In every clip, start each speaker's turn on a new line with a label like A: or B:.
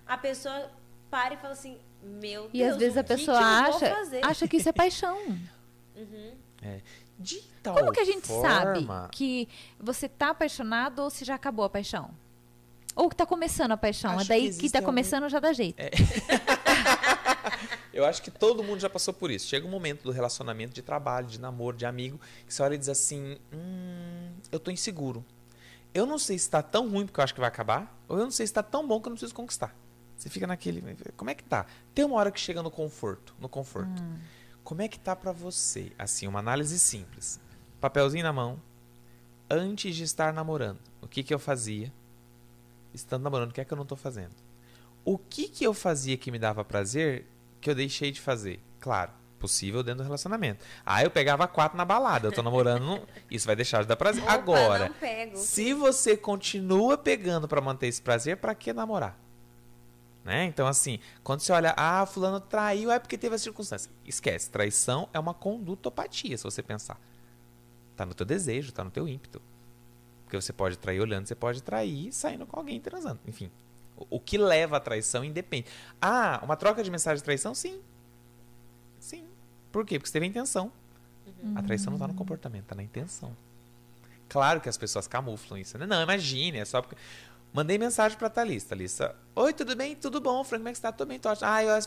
A: a pessoa para e fala assim, meu Deus,
B: E às vezes a pessoa acha que isso é paixão.
C: De tal
B: Como que a gente sabe
C: forma...
B: que você tá apaixonado ou se já acabou a paixão? Ou que tá começando a paixão?
C: Acho
B: Daí
C: que
B: que tá
C: existem
B: começando já dá jeito.
C: Eu acho que todo mundo já passou por isso. Chega um momento do relacionamento, de trabalho, de namoro, de amigo, que você olha e diz assim, eu tô inseguro. Eu não sei se tá tão ruim porque eu acho que vai acabar, ou eu não sei se tá tão bom que eu não preciso conquistar. Você fica naquele, como é que tá? Tem uma hora que chega no conforto. Como é que tá pra você? Assim, uma análise simples. Papelzinho na mão, antes de estar namorando. O que eu fazia? Estando namorando, o que é que eu não tô fazendo? O que eu fazia que me dava prazer que eu deixei de fazer? Claro, possível dentro do relacionamento. Eu pegava 4 na balada, eu tô namorando, isso vai deixar de dar prazer.
A: Opa,
C: Agora,
A: não pego.
C: se você continua pegando pra manter esse prazer, pra que namorar? Né? Então, assim, quando você olha, fulano traiu, é porque teve a circunstância. Esquece, traição é uma condutopatia, se você pensar. Tá no teu desejo, tá no teu ímpeto. Porque você pode trair olhando, você pode trair saindo com alguém transando. Enfim, o que leva à traição independe. Uma troca de mensagem de traição? Sim. Sim. Por quê? Porque você teve a intenção. A traição não tá no comportamento, tá na intenção. Claro que as pessoas camuflam isso, né? Não, imagine, é só porque... Mandei mensagem pra Thalissa. Thalissa, oi, tudo bem? Tudo bom, Frank, como é que você tá? Tudo bem, tô ótimo.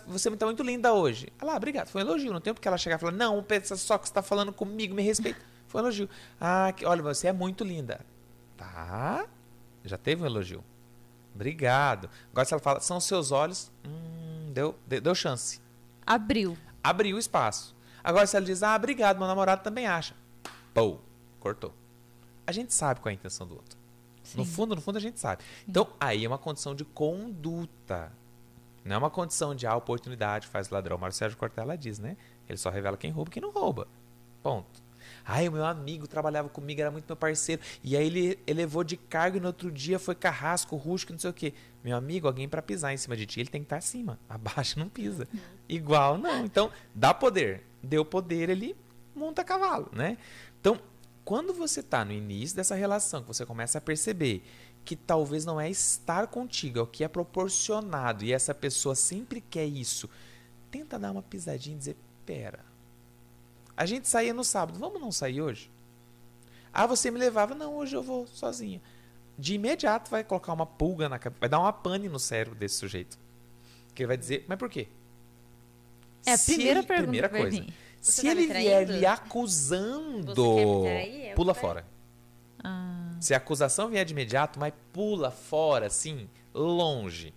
C: Você tá muito linda hoje. Obrigado. Foi um elogio. Não tem porque ela chegar e falar, não, pensa só que você tá falando comigo, me respeita. Foi um elogio. Olha, você é muito linda. Tá. Já teve um elogio. Obrigado. Agora se ela fala, são seus olhos, deu chance.
B: Abriu
C: o espaço. Agora se ela diz, obrigado, meu namorado também acha. Pô, cortou. A gente sabe qual é a intenção do outro.
B: Sim.
C: No fundo, a gente sabe. Sim. Então, aí é uma condição de conduta. Não é uma condição de oportunidade faz o ladrão. Mário Sérgio Cortella diz, né? Ele só revela quem rouba e quem não rouba. Ponto. O meu amigo trabalhava comigo, era muito meu parceiro. E aí ele elevou de cargo e no outro dia foi carrasco, rústico, não sei o quê. Meu amigo, alguém para pisar em cima de ti, ele tem que estar acima. Abaixo não pisa. Igual não. Então, dá poder. Deu poder, ele monta cavalo, né? Então, quando você está no início dessa relação, que você começa a perceber que talvez não é estar contigo, é o que é proporcionado, e essa pessoa sempre quer isso, tenta dar uma pisadinha e dizer, pera, a gente saía no sábado, vamos não sair hoje? Você me levava, não, hoje eu vou sozinha. De imediato vai colocar uma pulga na cabeça, vai dar uma pane no cérebro desse sujeito. Que ele vai dizer, mas por quê?
B: A primeira
C: coisa. Se ele vier lhe acusando, pula fora. Se a acusação vier de imediato, mas pula fora, assim, longe.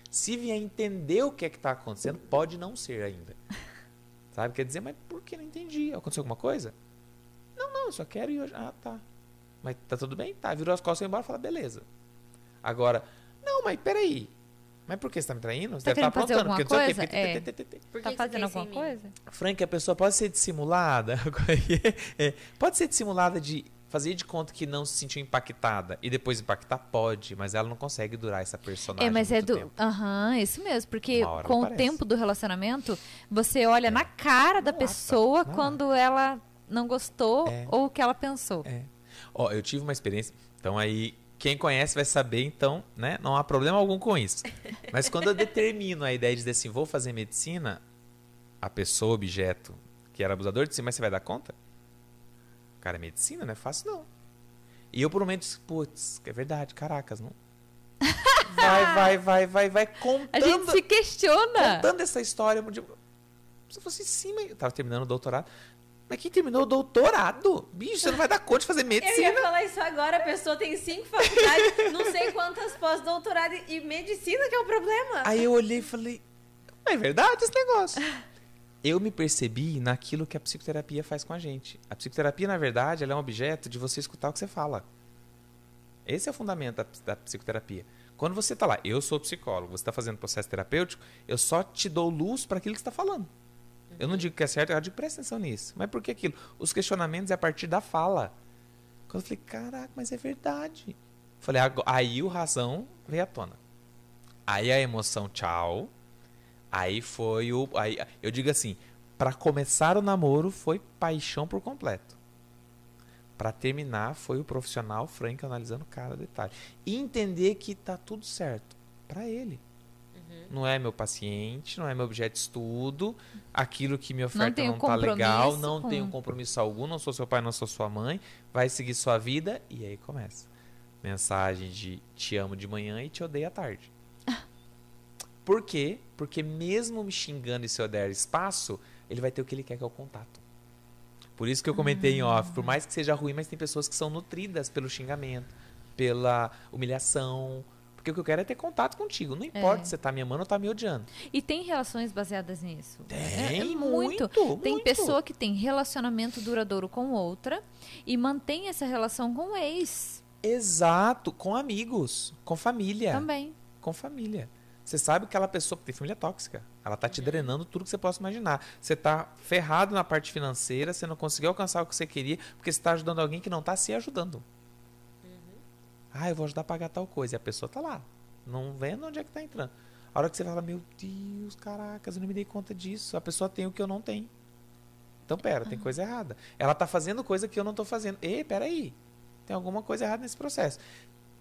C: Se vier entender o que é que está acontecendo, pode não ser ainda. Sabe? Quer dizer, mas por que não entendi? Aconteceu alguma coisa? Não, eu só quero ir hoje. Tá. Mas tá tudo bem? Tá. Virou as costas e foi embora e fala, beleza. Agora, não, mas peraí. Mas por que você tá me traindo? Você deve estar aprontando.
B: Alguma coisa?
A: Tá
B: fazendo alguma coisa?
C: Frank, a pessoa pode ser dissimulada. Pode ser dissimulada de fazer de conta que não se sentiu impactada e depois impactar? Pode, mas ela não consegue durar essa personagem
B: mas
C: muito tempo.
B: Isso mesmo, porque com o tempo do relacionamento, você olha na cara da pessoa quando ela não gostou ou o que ela pensou.
C: Eu tive uma experiência, então aí quem conhece vai saber, então, né? Não há problema algum com isso. Mas quando eu determino a ideia de dizer assim, vou fazer medicina, a pessoa, objeto, que era abusador, disse, mas você vai dar conta? Cara, medicina não é fácil, não. E eu por um momento disse, putz, é verdade, caracas, não. Vai contando.
B: A gente se questiona.
C: Contando essa história. Se fosse sim, mas eu tava terminando o doutorado. Mas quem terminou o doutorado? Bicho, você não vai dar conta de fazer medicina.
A: Eu ia falar isso agora, a pessoa tem 5 faculdades, não sei quantas pós-doutorado e medicina que é o problema.
C: Aí eu olhei e falei, é verdade esse negócio. Eu me percebi naquilo que a psicoterapia faz com a gente. A psicoterapia, na verdade, ela é um objeto de você escutar o que você fala. Esse é o fundamento da psicoterapia. Quando você está lá, eu sou psicólogo, você está fazendo processo terapêutico, eu só te dou luz para aquilo que você está falando. Eu não digo que é certo, eu digo, presta atenção nisso. Mas por que aquilo? Os questionamentos é a partir da fala. Quando eu falei, caraca, mas é verdade. Falei, aí o razão veio à tona. Aí a emoção, tchau. Aí foi o... Aí, eu digo assim, para começar o namoro foi paixão por completo. Para terminar foi o profissional Frank analisando cada detalhe. E entender que tá tudo certo para ele. não é meu paciente, não é meu objeto de estudo, aquilo que me oferta não tá legal, não tenho compromisso algum, não sou seu pai, não sou sua mãe, vai seguir sua vida, e aí começa. Mensagem de te amo de manhã e te odeio à tarde. Por quê? Porque mesmo me xingando e se eu der espaço, ele vai ter o que ele quer, que é o contato. Por isso que eu comentei em off, por mais que seja ruim, mas tem pessoas que são nutridas pelo xingamento, pela humilhação. Porque o que eu quero é ter contato contigo. Não importa se você tá me amando ou tá me odiando.
B: E tem relações baseadas nisso?
C: Tem, muito.
B: Tem pessoa que tem relacionamento duradouro com outra e mantém essa relação com o ex.
C: Exato. Com amigos, com família.
B: Também.
C: Com família. Você sabe que aquela pessoa que tem família tóxica, ela tá te drenando tudo que você possa imaginar. Você tá ferrado na parte financeira, você não conseguiu alcançar o que você queria, porque você tá ajudando alguém que não tá se ajudando. Eu vou ajudar a pagar tal coisa. E a pessoa tá lá, não vendo onde é que tá entrando. A hora que você fala, meu Deus, caracas, eu não me dei conta disso. A pessoa tem o que eu não tenho. Então, pera, tem coisa errada. Ela tá fazendo coisa que eu não tô fazendo. Ei, peraí, tem alguma coisa errada nesse processo.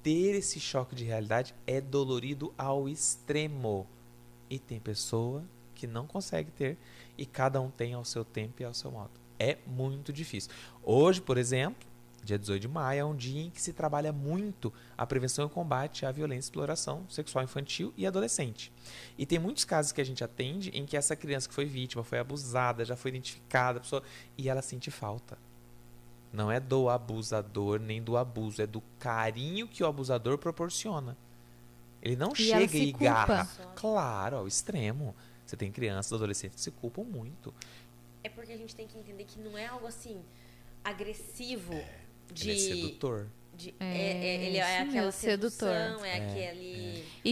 C: Ter esse choque de realidade é dolorido ao extremo. E tem pessoa que não consegue ter, e cada um tem ao seu tempo e ao seu modo. É muito difícil. Hoje, por exemplo, dia 18 de maio, é um dia em que se trabalha muito a prevenção e o combate à violência e exploração sexual infantil e adolescente. E tem muitos casos que a gente atende em que essa criança que foi vítima, foi abusada, já foi identificada, pessoa, e ela sente falta. Não é do abusador nem do abuso, é do carinho que o abusador proporciona. Ele não chega e garra. Claro, ao extremo. Você tem crianças, adolescentes que se culpam muito.
A: É porque a gente tem que entender que não é algo assim agressivo.
C: Ele é sedutor.
A: Ele é aquela
B: sedutor.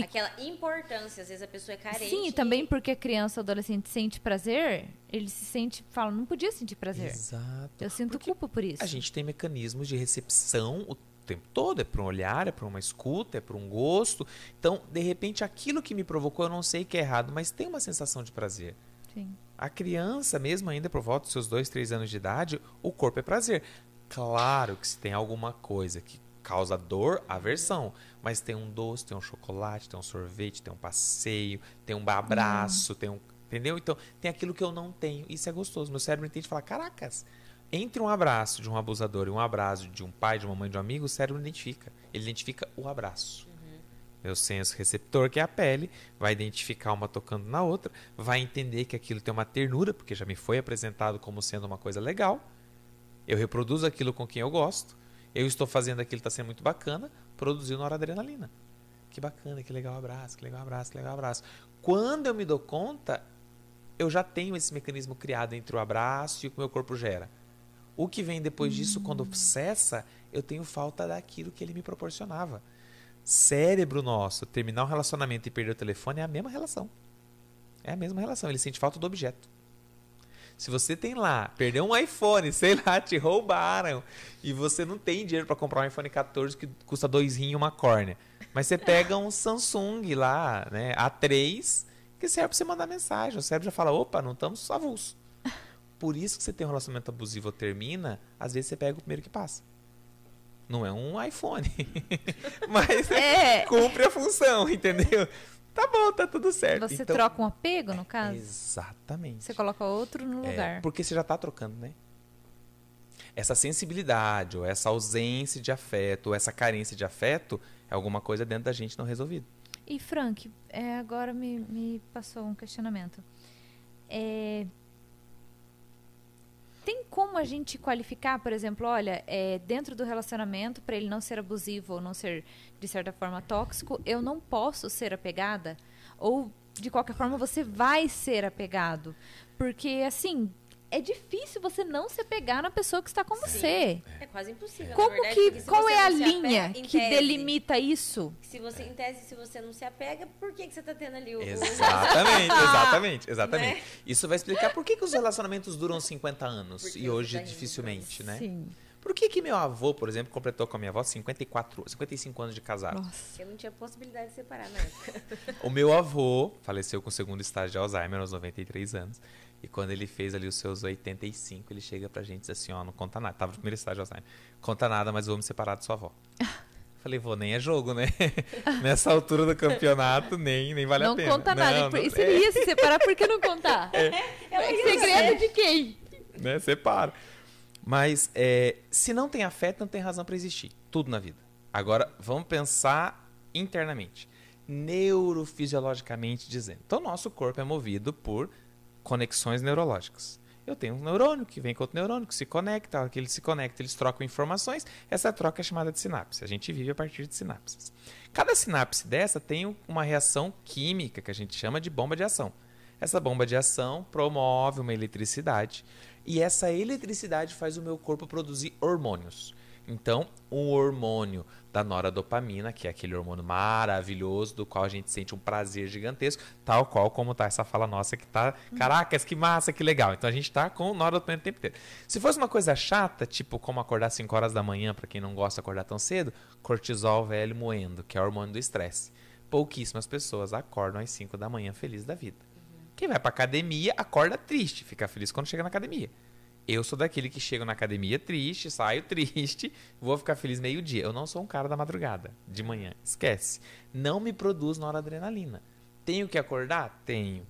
A: Aquela importância. Às vezes a pessoa é carente.
B: Sim, e também porque a criança ou adolescente sente prazer, ele se sente, fala, não podia sentir prazer.
C: Exato.
B: Eu sinto culpa por isso.
C: A gente tem mecanismos de recepção o tempo todo, é para um olhar, é para uma escuta, é para um gosto. Então, de repente, aquilo que me provocou, eu não sei que é errado, mas tem uma sensação de prazer.
B: Sim.
C: A criança, mesmo ainda por volta dos seus 2, 3 anos de idade, o corpo é prazer. Claro que se tem alguma coisa que causa dor, aversão. Mas tem um doce, tem um chocolate, tem um sorvete, tem um passeio, tem um abraço, tem um... Entendeu? Então, tem aquilo que eu não tenho. Isso é gostoso. Meu cérebro entende e fala, caracas, entre um abraço de um abusador e um abraço de um pai, de uma mãe, de um amigo, o cérebro identifica. Ele identifica o abraço. Meu senso receptor, que é a pele, vai identificar uma tocando na outra, vai entender que aquilo tem uma ternura, porque já me foi apresentado como sendo uma coisa legal. Eu reproduzo aquilo com quem eu gosto. Eu estou fazendo aquilo que está sendo muito bacana, produziu noradrenalina. Que bacana, que legal abraço, que legal abraço, que legal abraço. Quando eu me dou conta, eu já tenho esse mecanismo criado entre o abraço e o que o meu corpo gera. O que vem depois disso, quando cessa, eu tenho falta daquilo que ele me proporcionava. Cérebro nosso, terminar um relacionamento e perder o telefone é a mesma relação. É a mesma relação, ele sente falta do objeto. Se você tem lá, perdeu um iPhone, sei lá, te roubaram, e você não tem dinheiro para comprar um iPhone 14 que custa 2 rins e uma córnea, mas você pega um Samsung lá, né, A3, que serve para você mandar mensagem. O cérebro já fala, opa, não estamos avulsos. Por isso que você tem um relacionamento abusivo ou termina, às vezes você pega o primeiro que passa. Não é um iPhone, mas cumpre a função, entendeu? Tá bom, tá tudo certo.
B: Você então, troca um apego, no caso?
C: Exatamente.
B: Você coloca outro no lugar.
C: Porque você já tá trocando, né? Essa sensibilidade, ou essa ausência de afeto, ou essa carência de afeto, é alguma coisa dentro da gente não resolvida.
B: E, Frank, agora me passou um questionamento. Tem como a gente qualificar, por exemplo, olha, dentro do relacionamento, para ele não ser abusivo ou não ser, de certa forma, tóxico, eu não posso ser apegada? Ou, de qualquer forma, você vai ser apegado? Porque, assim, é difícil você não se apegar na pessoa que está com você.
A: É quase impossível,
B: como
A: na verdade,
B: qual é a linha que delimita isso?
A: Se você, em tese, se você não se apega, por que você está tendo ali o...
C: Exatamente.
A: Né?
C: Isso vai explicar por que os relacionamentos duram 50 anos e hoje dificilmente, né?
B: Sim.
C: Por que meu avô, por exemplo, completou com a minha avó 55 anos de casado?
B: Nossa.
A: Eu não tinha possibilidade de separar na época.
C: O meu avô faleceu com o segundo estágio de Alzheimer aos 93 anos. E quando ele fez ali os seus 85, ele chega pra gente e diz assim, ó, não conta nada. Tava no primeiro estágio de Alzheimer. Conta nada, mas eu vou me separar de sua avó. Falei, vou, nem é jogo, né? Nessa altura do campeonato, nem vale a pena.
B: Não conta nada. E se ele ia se separar, por que não contar? É segredo de quem?
C: Né? Separa. Mas se não tem afeto, não tem razão para existir. Tudo na vida. Agora, vamos pensar internamente. Neurofisiologicamente dizendo. Então, nosso corpo é movido por conexões neurológicas. Eu tenho um neurônio que vem com outro neurônio, que se conecta. A hora que eles se conectam, eles trocam informações. Essa troca é chamada de sinapse. A gente vive a partir de sinapses. Cada sinapse dessa tem uma reação química que a gente chama de bomba de ação. Essa bomba de ação promove uma eletricidade e essa eletricidade faz o meu corpo produzir hormônios. Então, o hormônio da noradopamina, que é aquele hormônio maravilhoso do qual a gente sente um prazer gigantesco, tal qual como tá essa fala nossa que tá, caracas, que massa, que legal. Então a gente tá com noradopamina o tempo inteiro. Se fosse uma coisa chata, tipo como acordar 5 horas da manhã, para quem não gosta de acordar tão cedo, cortisol velho moendo, que é o hormônio do estresse. Pouquíssimas pessoas acordam às 5 da manhã felizes da vida. Quem vai pra academia acorda triste, fica feliz quando chega na academia. Eu sou daquele que chego na academia triste, saio triste, vou ficar feliz meio-dia. Eu não sou um cara da madrugada, de manhã. Esquece. Não me produz noradrenalina. Tenho que acordar? Tenho.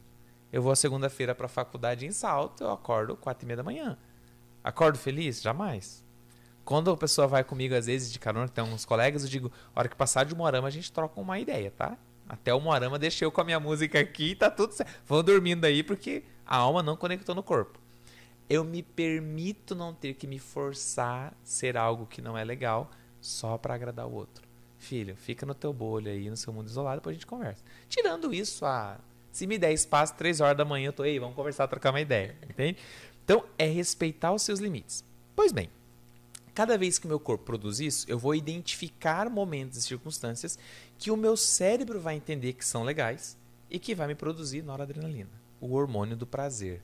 C: Eu vou segunda-feira pra faculdade em Salto, eu acordo 4h30 da manhã. Acordo feliz? Jamais. Quando a pessoa vai comigo, às vezes, de carona, tem uns colegas, eu digo, a hora que passar de Umuarama, a gente troca uma ideia, tá? Até o Umuarama, deixei eu com a minha música aqui e tá tudo certo. Vão dormindo aí porque a alma não conectou no corpo. Eu me permito não ter que me forçar a ser algo que não é legal só para agradar o outro. Filho, fica no teu bolho aí, no seu mundo isolado, depois a gente conversa. Tirando isso, se me der espaço, 3 horas da manhã, eu tô, vamos conversar, trocar uma ideia, entende? Então, é respeitar os seus limites. Pois bem, cada vez que o meu corpo produz isso, eu vou identificar momentos e circunstâncias que o meu cérebro vai entender que são legais e que vai me produzir noradrenalina, o hormônio do prazer.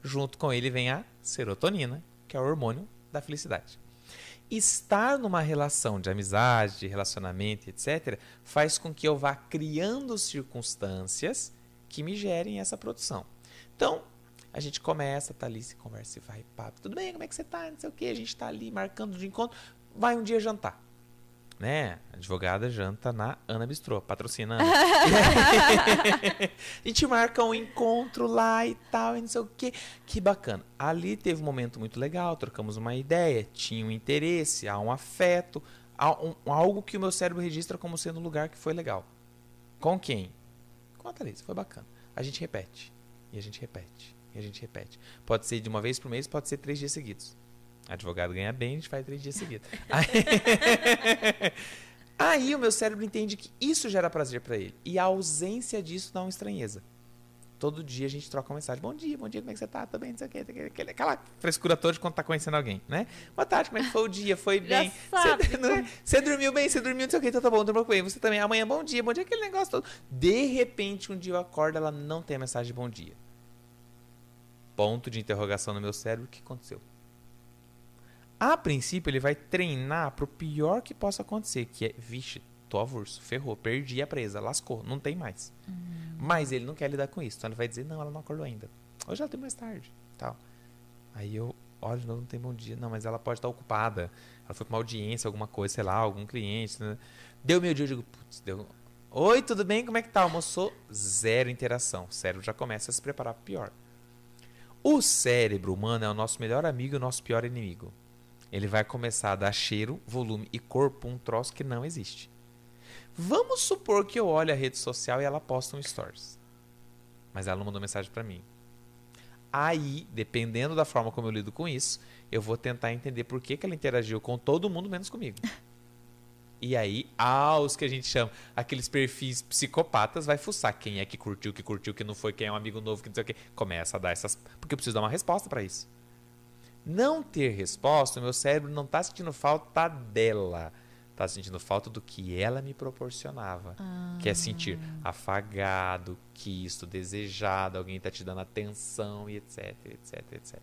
C: Junto com ele vem a serotonina, que é o hormônio da felicidade. Estar numa relação de amizade, de relacionamento, etc., faz com que eu vá criando circunstâncias que me gerem essa produção. Então, a gente começa, tá ali, se conversa e vai, papo. Tudo bem, como é que você tá? Não sei o quê. A gente tá ali marcando de encontro. Vai um dia jantar. Né? A advogada janta na Ana Bistrô, patrocina Ana. A gente marca um encontro lá e tal, e não sei o quê. Que bacana. Ali teve um momento muito legal, trocamos uma ideia, tinha um interesse, há um afeto, há algo que o meu cérebro registra como sendo um lugar que foi legal. Com quem? Com a Thalissa, foi bacana. A gente repete, e a gente repete, e a gente repete. Pode ser de uma vez por mês, pode ser 3 dias seguidos. Advogado ganha bem, a gente faz 3 dias seguidos. Aí o meu cérebro entende que isso gera prazer para ele. E a ausência disso dá uma estranheza. Todo dia a gente troca uma mensagem. Bom dia, como é que você tá? Tô bem, não sei o quê. Aquela frescura toda de quando tá conhecendo alguém, né? Boa tarde, como é que foi o dia? Foi bem? Você dormiu bem? Você dormiu, não sei o quê. Então tá bom, dormiu bem. Você também. Amanhã, bom dia, aquele negócio todo. De repente, um dia eu acordo, ela não tem a mensagem de bom dia. Ponto de interrogação no meu cérebro. O que aconteceu? A princípio, ele vai treinar pro pior que possa acontecer, que é, vixe, tô avulso, ferrou, perdi a presa, lascou, não tem mais. Mas ele não quer lidar com isso, então ele vai dizer, não, ela não acordou ainda. Hoje ela tem mais tarde, tal. Aí eu olho, não tem bom dia, não, mas ela pode estar ocupada, ela foi pra uma audiência, alguma coisa, sei lá, algum cliente, né? Deu meio dia, eu digo, putz, deu... Oi, tudo bem, como é que tá? Almoçou? Zero interação, o cérebro já começa a se preparar pro pior. O cérebro humano é o nosso melhor amigo e o nosso pior inimigo. Ele vai começar a dar cheiro, volume e corpo um troço que não existe. Vamos supor que eu olhe a rede social e ela posta um stories. Mas ela não mandou mensagem pra mim. Aí, dependendo da forma como eu lido com isso, eu vou tentar entender por que ela interagiu com todo mundo, menos comigo. E aí, os que a gente chama, aqueles perfis psicopatas, vai fuçar quem é que curtiu, que não foi, quem é um amigo novo, que não sei o quê. Começa a dar essas... Porque eu preciso dar uma resposta pra isso. Não ter resposta, o meu cérebro não está sentindo falta dela. Está sentindo falta do que ela me proporcionava. Que é sentir afagado, quisto, desejado, alguém está te dando atenção e etc, etc, etc.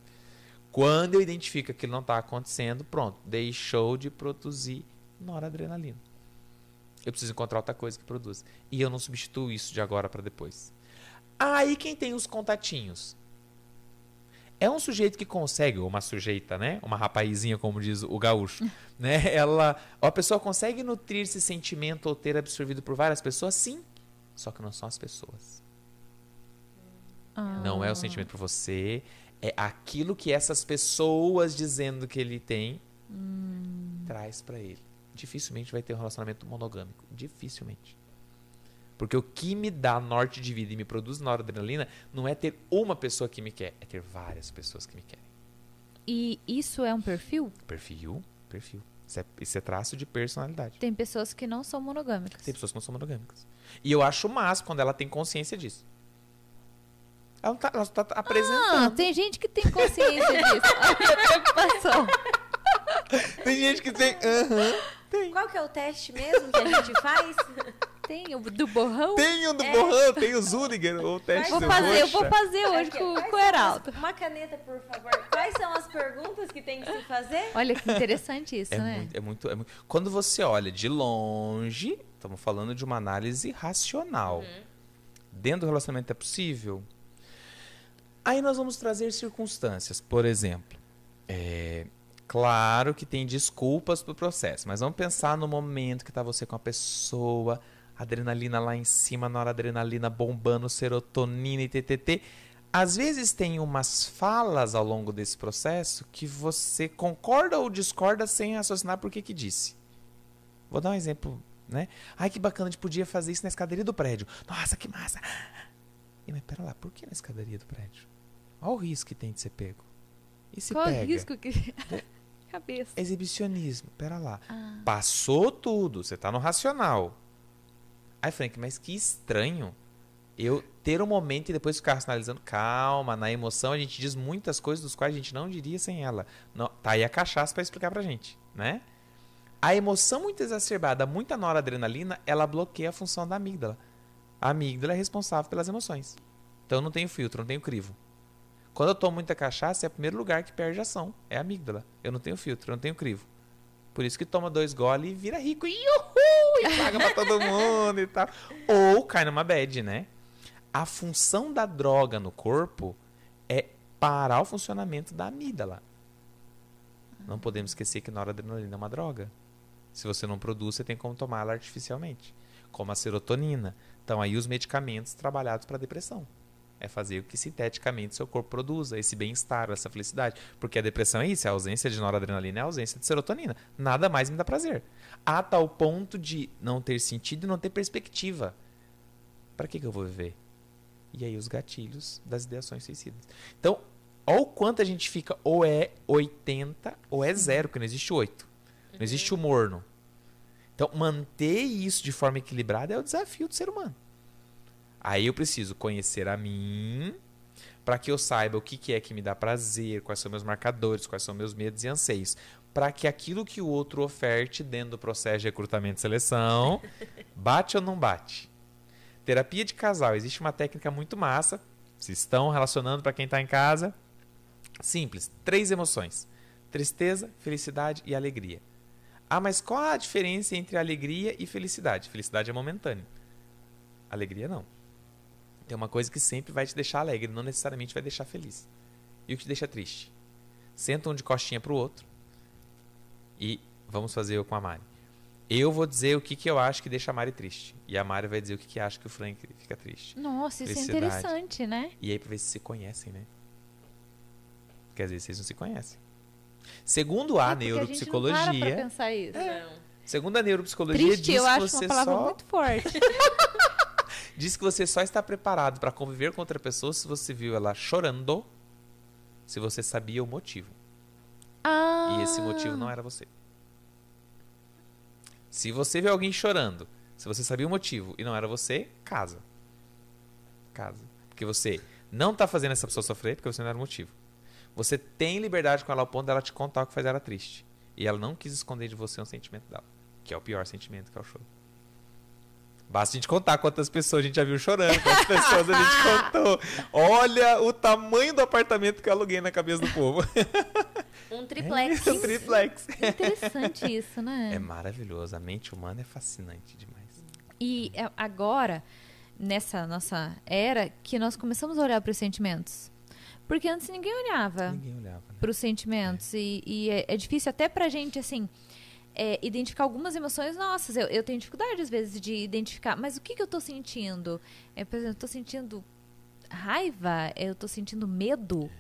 C: Quando eu identifico que aquilo não está acontecendo, pronto, deixou de produzir noradrenalina. Eu preciso encontrar outra coisa que produza. E eu não substituo isso de agora para depois. Aí quem tem os contatinhos? É um sujeito que consegue, ou uma sujeita, né? Uma rapazinha, como diz o gaúcho, né? A pessoa consegue nutrir esse sentimento ou ter absorvido por várias pessoas? Sim. Só que não são as pessoas. Não é o sentimento por você, é aquilo que essas pessoas dizendo que ele tem traz pra ele. Dificilmente vai ter um relacionamento monogâmico. Dificilmente. Porque o que me dá norte de vida e me produz noradrenalina não é ter uma pessoa que me quer, é ter várias pessoas que me querem.
B: E isso é um perfil?
C: Perfil. Isso é traço de personalidade.
B: Tem pessoas que não são monogâmicas.
C: Tem pessoas que não são monogâmicas. E eu acho massa quando ela tem consciência disso. Ela só tá apresentando.
B: Tem gente que tem consciência disso. Olha a preocupação.
C: Tem gente que tem... tem.
A: Qual que é o teste mesmo que a gente faz?
B: Tem o do borrão?
C: Tem o do borrão, tem o Zuniger, o teste
B: Eu
C: do
B: vou fazer hoje
A: Aqui,
B: com
A: quais
B: o
A: são
B: Heraldo.
A: Uma caneta, por favor. Quais são as perguntas que tem que se fazer?
B: Olha que interessante isso, né?
C: É muito. Quando você olha de longe, estamos falando de uma análise racional. Dentro do relacionamento é possível? Aí nós vamos trazer circunstâncias. Por exemplo, claro que tem desculpas para o processo, mas vamos pensar no momento que está você com a pessoa, adrenalina lá em cima, noradrenalina bombando, serotonina e TTT. Às vezes tem umas falas ao longo desse processo que você concorda ou discorda sem raciocinar por que disse. Vou dar um exemplo, né? Ai, que bacana, a gente podia fazer isso na escadaria do prédio. Nossa, que massa! Mas pera lá, por que na escadaria do prédio? Olha o risco que tem de ser pego. E se
B: Qual
C: pega?
B: o risco que... Cabeça.
C: Exibicionismo, pera lá. Passou tudo, você tá no racional. Aí, Frank, mas que estranho eu ter um momento e depois ficar racionalizando. Calma, na emoção a gente diz muitas coisas dos quais a gente não diria sem ela. Não, tá aí a cachaça pra explicar pra gente, né? A emoção muito exacerbada, muita noradrenalina, ela bloqueia a função da amígdala. A amígdala é responsável pelas emoções. Então eu não tenho filtro, não tenho crivo. Quando eu tomo muita cachaça, é o primeiro lugar que perde ação. É a amígdala. Eu não tenho filtro, eu não tenho crivo. Por isso que toma 2 goles e vira rico. E paga pra todo mundo e tal. Ou cai numa bad, né? A função da droga no corpo é parar o funcionamento da amígdala. Não podemos esquecer que noradrenalina é uma droga. Se você não produz, você tem como tomá-la artificialmente. Como a serotonina. Então aí os medicamentos trabalhados para depressão. É fazer o que sinteticamente seu corpo produza, esse bem-estar, essa felicidade. Porque a depressão é isso, a ausência de noradrenalina é a ausência de serotonina. Nada mais me dá prazer. A tal ponto de não ter sentido e não ter perspectiva. Para que eu vou viver? E aí os gatilhos das ideações suicidas. Então, olha o quanto a gente fica ou é 80 ou é 0, porque não existe 8. Não existe o morno. Então, manter isso de forma equilibrada é o desafio do ser humano. Aí eu preciso conhecer a mim, para que eu saiba o que é que me dá prazer, quais são meus marcadores, quais são meus medos e anseios. Para que aquilo que o outro oferte dentro do processo de recrutamento e seleção, bate ou não bate. Terapia de casal, existe uma técnica muito massa. Se estão relacionando para quem está em casa. Simples, 3 emoções. Tristeza, felicidade e alegria. Ah, mas qual a diferença entre alegria e felicidade? Felicidade é momentânea. Alegria não. Tem uma coisa que sempre vai te deixar alegre, não necessariamente vai deixar feliz. E o que te deixa triste? Senta um de costinha pro outro e vamos fazer eu com a Mari. Eu vou dizer o que eu acho que deixa a Mari triste. E a Mari vai dizer o que acha que o Frank fica triste.
B: Nossa, isso é interessante, né?
C: E aí pra ver se se conhecem, né? Porque às vezes vocês não se conhecem. Segundo a neuropsicologia...
B: A gente não para pra pensar isso.
C: Segundo a neuropsicologia,
B: triste,
C: diz
B: eu
C: que
B: acho
C: você
B: uma palavra
C: só...
B: muito forte.
C: Diz que você só está preparado para conviver com outra pessoa se você viu ela chorando, se você sabia o motivo. E esse motivo não era você. Se você vê alguém chorando, se você sabia o motivo e não era você, casa. Casa. Porque você não está fazendo essa pessoa sofrer porque você não era o motivo. Você tem liberdade com ela ao ponto dela te contar o que faz ela triste. E ela não quis esconder de você um sentimento dela, que é o pior sentimento, que é o choro. Basta a gente contar quantas pessoas a gente já viu chorando, quantas pessoas a gente contou. Olha o tamanho do apartamento que eu aluguei na cabeça do povo.
A: Um triplex.
C: Um triplex.
B: Interessante isso, né?
C: É maravilhoso. A mente humana é fascinante demais.
B: E agora, nessa nossa era, que nós começamos a olhar para os sentimentos. Porque antes ninguém olhava
C: Ninguém olhava, né?
B: para os sentimentos. E é difícil até pra gente, assim, identificar algumas emoções nossas. Eu tenho dificuldade, às vezes, de identificar. Mas o que eu tô sentindo? Por exemplo, eu tô sentindo raiva? Eu tô sentindo medo?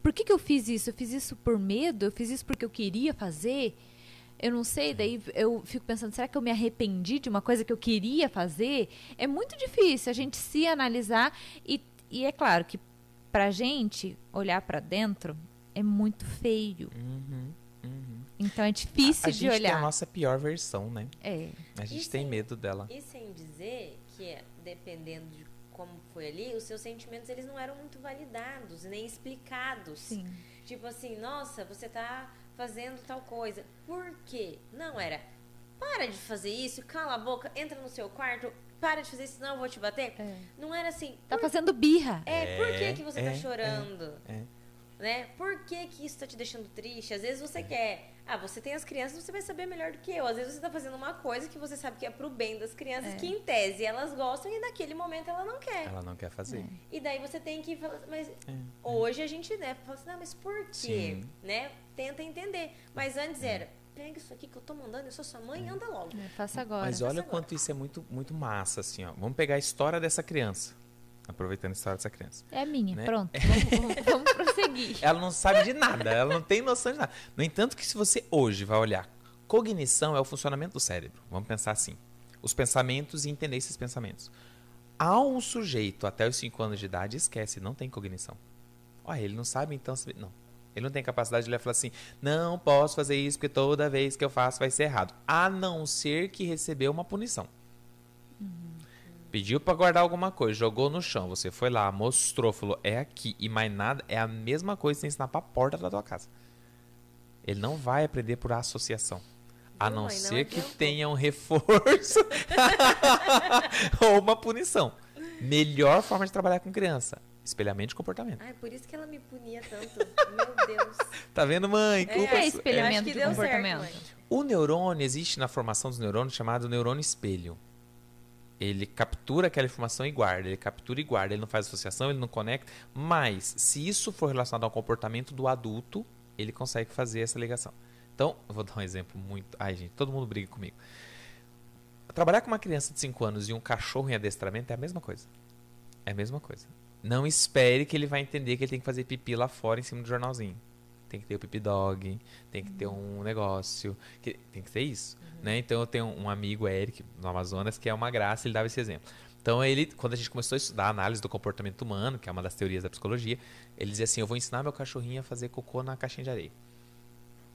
B: Por que eu fiz isso? Eu fiz isso por medo? Eu fiz isso porque eu queria fazer? Eu não sei, daí eu fico pensando, será que eu me arrependi de uma coisa que eu queria fazer? É muito difícil a gente se analisar e é claro que pra gente olhar pra dentro é muito feio. Então é difícil
C: A
B: de
C: gente tem a
B: olhar.
C: nossa pior versão, né?
B: É.
C: A gente
A: E
C: tem
A: sem-
C: medo dela.
A: E sem dizer que, dependendo de como foi ali, os seus sentimentos eles não eram muito validados, nem explicados.
B: Sim.
A: Tipo assim, nossa, você tá fazendo tal coisa. Por quê? Não era, para de fazer isso, cala a boca, entra no seu quarto, para de fazer isso, senão eu vou te bater. Não era assim,
B: Tá fazendo birra.
A: por que você tá
C: é,
A: chorando?
C: é.
A: Né? Por que isso tá te deixando triste? Às vezes você quer... você tem as crianças, você vai saber melhor do que eu. Às vezes você tá fazendo uma coisa que você sabe que é pro bem das crianças, que em tese elas gostam e naquele momento ela não quer.
C: Ela não quer fazer.
A: E daí você tem que falar, mas hoje a gente, né, fala assim, não, mas por quê?
C: Sim.
A: Né? Tenta entender. Mas antes era, pega isso aqui que eu tô mandando, eu sou sua mãe, anda logo.
B: Faça agora.
C: Mas olha o
A: agora.
C: quanto isso é muito, muito massa, assim, ó. Vamos pegar a história dessa criança. Aproveitando a história dessa criança.
B: É minha,
C: Né?
B: pronto. Vamos prosseguir.
C: Ela não sabe de nada, ela não tem noção de nada. No entanto, que se você hoje vai olhar, cognição é o funcionamento do cérebro. Vamos pensar assim. Os pensamentos e entender esses pensamentos. Há um sujeito até os 5 anos de idade, esquece, não tem cognição. Olha, ele não sabe, então... Não. Ele não tem capacidade de olhar e falar assim, não posso fazer isso porque toda vez que eu faço vai ser errado. A não ser que recebeu uma punição. Pediu pra guardar alguma coisa, jogou no chão, você foi lá, mostrou, falou, é aqui e mais nada, é a mesma coisa que você ensinar pra porta da tua casa. Ele não vai aprender por associação. A não
A: Mãe, não
C: ser que
A: adiantou.
C: tenha um reforço ou uma punição. Melhor forma de trabalhar com criança, espelhamento de comportamento.
A: Ai, por isso que ela me punia tanto. Meu Deus.
C: Tá vendo, mãe?
B: O que
C: Culpa
B: é
C: sua.
B: espelhamento
A: Acho que
B: de
A: deu certo,
B: comportamento?
A: mãe.
C: O neurônio, existe na formação dos neurônios chamado neurônio espelho. Ele captura aquela informação e guarda, ele captura e guarda, ele não faz associação, ele não conecta, mas se isso for relacionado ao comportamento do adulto, ele consegue fazer essa ligação. Então, eu vou dar um exemplo muito... Ai, gente, todo mundo briga comigo. Trabalhar com uma criança de 5 anos e um cachorro em adestramento é a mesma coisa. É a mesma coisa. Não espere que ele vai entender que ele tem que fazer pipi lá fora em cima do jornalzinho. Tem que ter o pipi dog, tem que ter um negócio, tem que ter isso, né? Então eu tenho um amigo, Eric, no Amazonas, que é uma graça, ele dava esse exemplo. Então ele, quando a gente começou a estudar a análise do comportamento humano, que é uma das teorias da psicologia, ele dizia assim, eu vou ensinar meu cachorrinho a fazer cocô na caixinha de areia.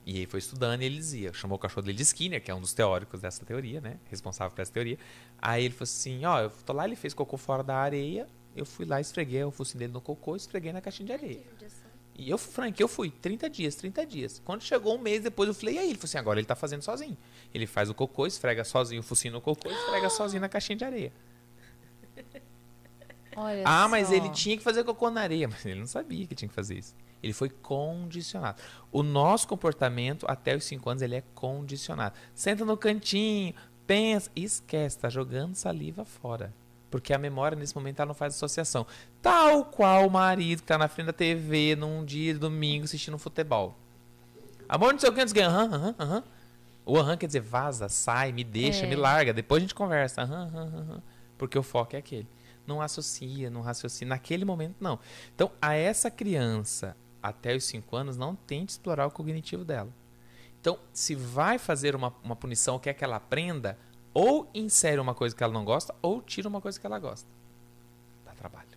C: E ele foi estudando e ele dizia, chamou o cachorro dele de Skinner, que é um dos teóricos dessa teoria, né? Responsável por essa teoria. Aí ele falou assim, ó, eu tô lá, ele fez cocô fora da areia, eu fui lá, esfreguei o focinho dele no cocô, esfreguei na caixinha de areia. E eu, Frank, eu fui 30 dias. Quando chegou um mês depois, eu falei, e aí? Ele falou assim, agora ele tá fazendo sozinho. Ele faz o cocô, esfrega sozinho o focinho no cocô, esfrega sozinho na caixinha de areia.
B: Olha
C: Mas
B: só.
C: ele tinha que fazer cocô na areia, mas ele não sabia que tinha que fazer isso. Ele foi condicionado. O nosso comportamento, até os 5 anos, ele é condicionado. Senta no cantinho, pensa, esquece, tá jogando saliva fora. Porque a memória, nesse momento, ela não faz associação. Tal qual o marido que tá na frente da TV num dia de domingo assistindo futebol. Amor, não sei o que, não sei o que. Aham. O aham quer dizer vaza, sai, me deixa, me larga. Depois a gente conversa. Aham. Porque o foco é aquele. Não associa, não raciocina. Naquele momento, não. Então, a essa criança, até os 5 anos, não tente explorar o cognitivo dela. Então, se vai fazer uma punição, quer que ela aprenda... Ou insere uma coisa que ela não gosta, ou tira uma coisa que ela gosta. Dá trabalho.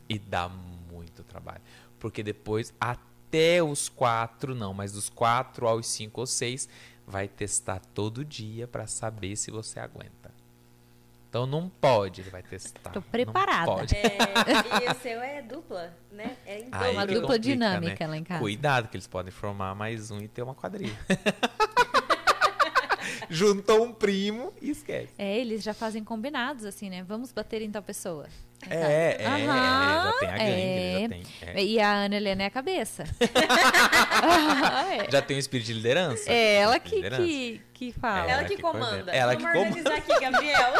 C: E dá muito trabalho. Porque depois, até os 4, não, mas dos 4 aos 5 ou 6, vai testar todo dia para saber se você aguenta. Então não pode, ele vai testar.
B: Tô preparada.
C: Não pode.
A: E o seu é dupla, né? É em
C: Aí
B: Uma
C: que
B: dupla
C: complica,
B: dinâmica
C: né?
B: lá em casa.
C: Cuidado, que eles podem formar mais um e ter uma quadrilha. Juntou um primo e esquece.
B: Eles já fazem combinados, assim, né? Vamos bater em tal pessoa.
C: Já tem a gangue, já tem.
B: E a Ana Helena é a cabeça.
C: Já tem um espírito de liderança.
B: É ela
C: Liderança.
B: que fala.
A: Ela que comanda.
C: coordena. Ela
A: Vamos
C: que
A: organizar aqui, Gabriel.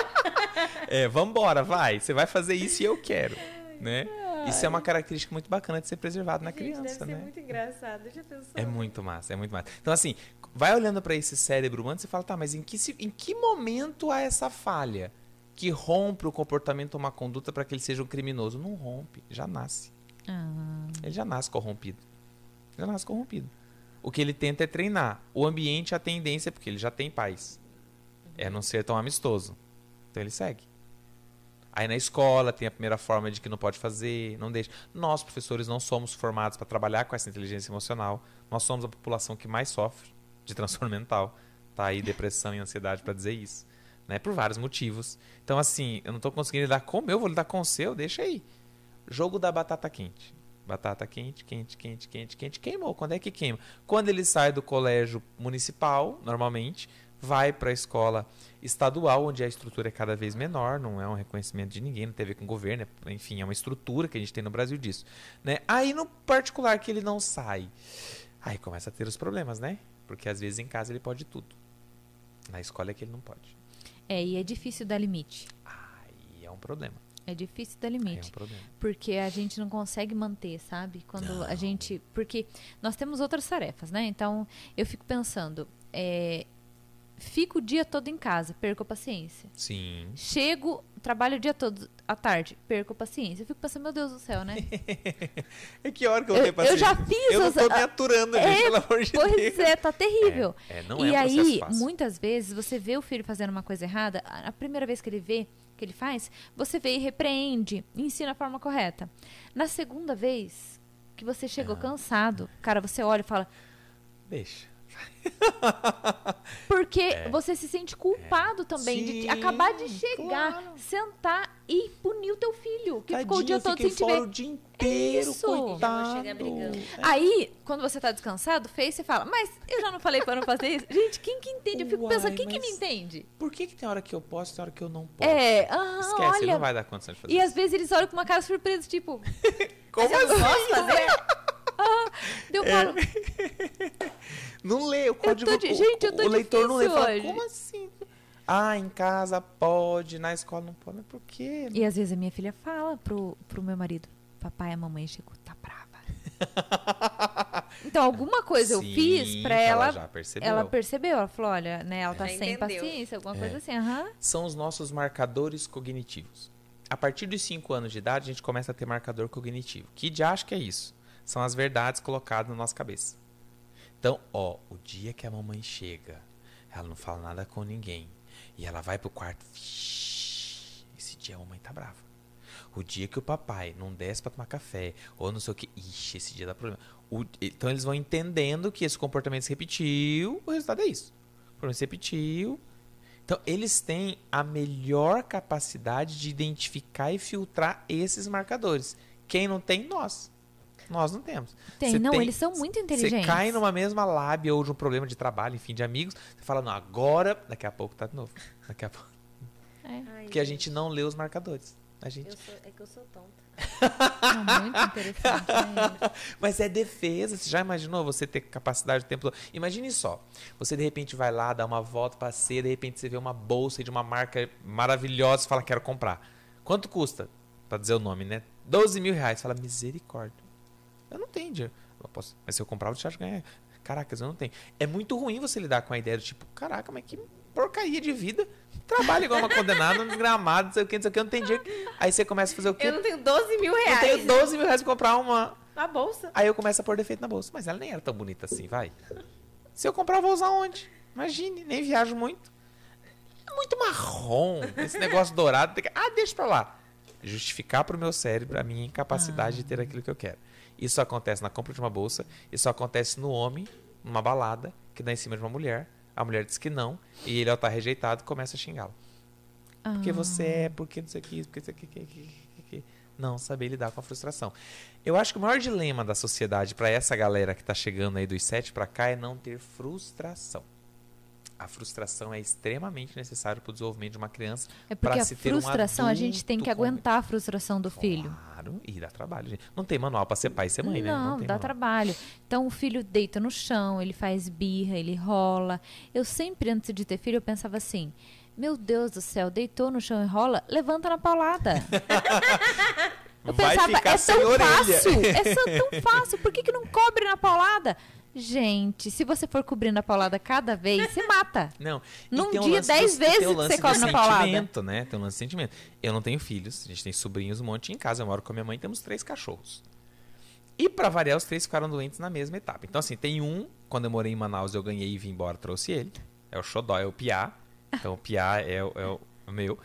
C: Vambora, vai. Você vai fazer isso e eu quero. Né? Isso é uma característica muito bacana de ser preservado na criança,
A: deve ser
C: né?
A: muito engraçado. Já pensou?
C: É muito massa, é muito massa. Então, assim, vai olhando para esse cérebro humano e fala, tá, mas em que momento há essa falha que rompe o comportamento ou uma conduta para que ele seja um criminoso? Não rompe, já nasce. Ele já nasce corrompido. Já nasce corrompido. O que ele tenta é treinar. O ambiente, a tendência, porque ele já tem pais, é não ser tão amistoso. Então ele segue. Aí na escola tem a primeira forma de que não pode fazer, não deixa. Nós, professores, não somos formados para trabalhar com essa inteligência emocional. Nós somos a população que mais sofre de transtorno mental. Tá aí depressão e ansiedade para dizer isso. Né? Por vários motivos. Então, assim, eu não estou conseguindo lidar com o meu, vou lidar com o seu, deixa aí. Jogo da batata quente. Batata quente, quente, quente, quente, quente. Queimou. Quando é que queima? Quando ele sai do colégio municipal, normalmente, vai para a escola estadual, onde a estrutura é cada vez menor, não é um reconhecimento de ninguém, não tem a ver com o governo, enfim, é uma estrutura que a gente tem no Brasil disso. Né? Aí, no particular, que ele não sai, aí começa a ter os problemas, né? Porque às vezes em casa ele pode tudo. Na escola é que ele não pode.
B: E é difícil dar limite.
C: Aí é um problema.
B: É difícil dar limite.
C: É um problema.
B: Porque a gente não consegue manter, sabe? Quando a gente... Porque nós temos outras tarefas, né? Então, eu fico pensando... Fico o dia todo em casa, perco a paciência.
C: Sim.
B: Chego, trabalho o dia todo, à tarde, perco a paciência. Eu fico pensando, meu Deus do céu, né?
C: É que hora que eu vou ter paciência?
B: Eu já fiz...
C: Eu não tô me aturando, gente, pelo amor de Deus.
B: Pois é, tá terrível.
C: Não é
B: e
C: um processo
B: aí,
C: fácil.
B: muitas vezes, você vê o filho fazendo uma coisa errada, a primeira vez que ele vê, que ele faz, você vê e repreende, ensina a forma correta. Na segunda vez que você chegou cansado, cara, você olha e fala...
C: Deixa.
B: Porque você se sente culpado também de acabar de chegar, sentar e punir o teu filho, que ficou o dia todo sem te ver.
C: O dia inteiro,
B: Isso.
C: coitado.
A: Chega brigando.
B: Aí, quando você tá descansado, fez, você fala, mas eu já não falei pra não fazer isso? Gente, quem que entende? Eu fico pensando, quem que me entende?
C: Por que tem hora que eu posso e tem hora que eu não posso? Esquece, ele
B: olha.
C: não vai dar condição de fazer
B: E
C: isso.
B: às vezes eles olham com uma cara surpresa, tipo,
C: Como
A: Eu não posso fazer?
B: eu falo,
C: Não lê o código.
B: Gente, eu tô
C: o leitor não lê.
B: difícil
C: Fala,
B: hoje.
C: como assim? Ah, em casa pode, na escola não pode. Mas por quê?
B: E às vezes a minha filha fala pro meu marido, papai, a mamãe chegou, tá brava. Então, alguma coisa eu
C: Sim,
B: fiz pra
C: ela
B: ela.
C: já percebeu.
B: Ela percebeu, ela falou, olha, né, ela tá
A: Já
B: sem
A: entendeu.
B: paciência, alguma coisa assim,
C: São os nossos marcadores cognitivos. A partir dos 5 anos de idade, a gente começa a ter marcador cognitivo. Que de acho que é isso? São as verdades colocadas na nossa cabeça. Então, o dia que a mamãe chega, ela não fala nada com ninguém, e ela vai pro quarto, esse dia a mamãe tá brava. O dia que o papai não desce pra tomar café, ou não sei o que, esse dia dá problema. Então eles vão entendendo que esse comportamento se repetiu, o resultado é isso. O problema se repetiu. Então eles têm a melhor capacidade de identificar e filtrar esses marcadores. Quem não tem, nós. Nós não temos.
B: Eles são muito inteligentes.
C: Você cai numa mesma lábia ou de um problema de trabalho, enfim, de amigos, você fala, não, agora, daqui a pouco tá de novo. Daqui a pouco.
A: Ai,
C: Porque a gente não lê os marcadores. A gente...
A: É que eu sou tonta.
B: É muito interessante. Né?
C: Mas é defesa. Você já imaginou você ter capacidade de tempo todo? Imagine só. Você de repente vai lá, dá uma volta, passeia, de repente você vê uma bolsa de uma marca maravilhosa e fala, quero comprar. Quanto custa? Pra dizer o nome, né? 12 mil reais. Fala, misericórdia. Eu não tenho dinheiro. Mas se eu comprar, eu te acho que ganhar. Caracas, eu não tenho. É muito ruim você lidar com a ideia do tipo, caraca, mas que porcaria de vida. Trabalha igual uma condenada, no gramado, não sei o que, eu não tenho dinheiro. Aí você começa a fazer o quê?
A: Eu não tenho 12 mil reais.
C: Eu tenho 12 mil reais pra comprar uma...
A: Na bolsa.
C: Aí eu começo a pôr defeito na bolsa. Mas ela nem era tão bonita assim, vai. Se eu comprar, eu vou usar onde? Imagine, nem viajo muito. É muito marrom. Esse negócio dourado. Deixa pra lá. Justificar pro meu cérebro a minha incapacidade de ter aquilo que eu quero. Isso acontece na compra de uma bolsa. Isso acontece no homem, numa balada, que dá em cima de uma mulher. A mulher diz que não. E ele, ao estar rejeitado, começa a xingá-lo. Porque você é, porque não sei o que, porque isso aqui. Não saber lidar com a frustração. Eu acho que o maior dilema da sociedade para essa galera que está chegando aí dos 7 para cá é não ter frustração. A frustração é extremamente necessária para o desenvolvimento de uma criança.
B: É porque a
C: se ter um
B: frustração, a gente tem que
C: adulto
B: aguentar a frustração do filho.
C: Claro, e dá trabalho, gente. Não tem manual para ser pai e ser mãe, né?
B: Não,
C: tem
B: dá
C: manual.
B: trabalho. Então o filho deita no chão, ele faz birra, ele rola. Eu sempre, antes de ter filho, eu pensava assim, meu Deus do céu, deitou no chão e rola, levanta na paulada. Eu
C: vai
B: pensava,
C: ficar
B: é
C: sem
B: tão
C: orelha.
B: fácil, tão fácil, por que não cobre na paulada? Gente, se você for cobrindo a paulada cada vez, você mata.
C: Não. E
B: Num
C: tem um
B: dia,
C: lance
B: 10 vezes
C: tem um
B: que
C: lance
B: você cobre
C: de
B: na paulada.
C: sentimento, né? Tem um lance de sentimento. Eu não tenho filhos, a gente tem sobrinhos um monte em casa. Eu moro com a minha mãe, temos 3 cachorros. E pra variar, os 3 ficaram doentes na mesma etapa. Então, assim, tem um, quando eu morei em Manaus, eu ganhei e vim embora, trouxe ele. É o Xodó, é o Piá. Então, o Piá é o meu.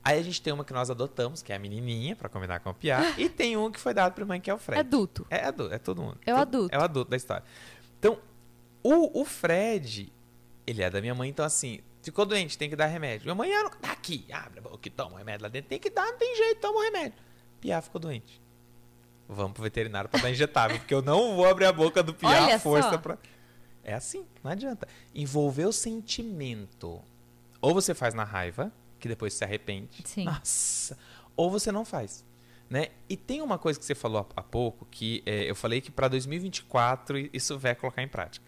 C: Aí a gente tem uma que nós adotamos, que é a menininha, pra combinar com o Piá. E tem um que foi dado pra mãe, que é o Fred.
B: Adulto.
C: É adulto, é todo mundo.
B: É o adulto.
C: É o adulto da história. Então, o Fred, ele é da minha mãe, então assim, ficou doente, tem que dar remédio. Minha mãe era, tá aqui, abre a boca e toma o remédio lá dentro. Tem que dar, não tem jeito, toma o remédio. Piá ficou doente. Vamos pro veterinário pra dar injetável, porque eu não vou abrir a boca do Piá
B: Olha
C: à força
B: só.
C: pra... É assim, não adianta. Envolver o sentimento. Ou você faz na raiva, que depois se arrepende.
B: Sim.
C: Nossa. Ou você não faz. Né? E tem uma coisa que você falou há pouco, que eu falei que para 2024 isso vai colocar em prática.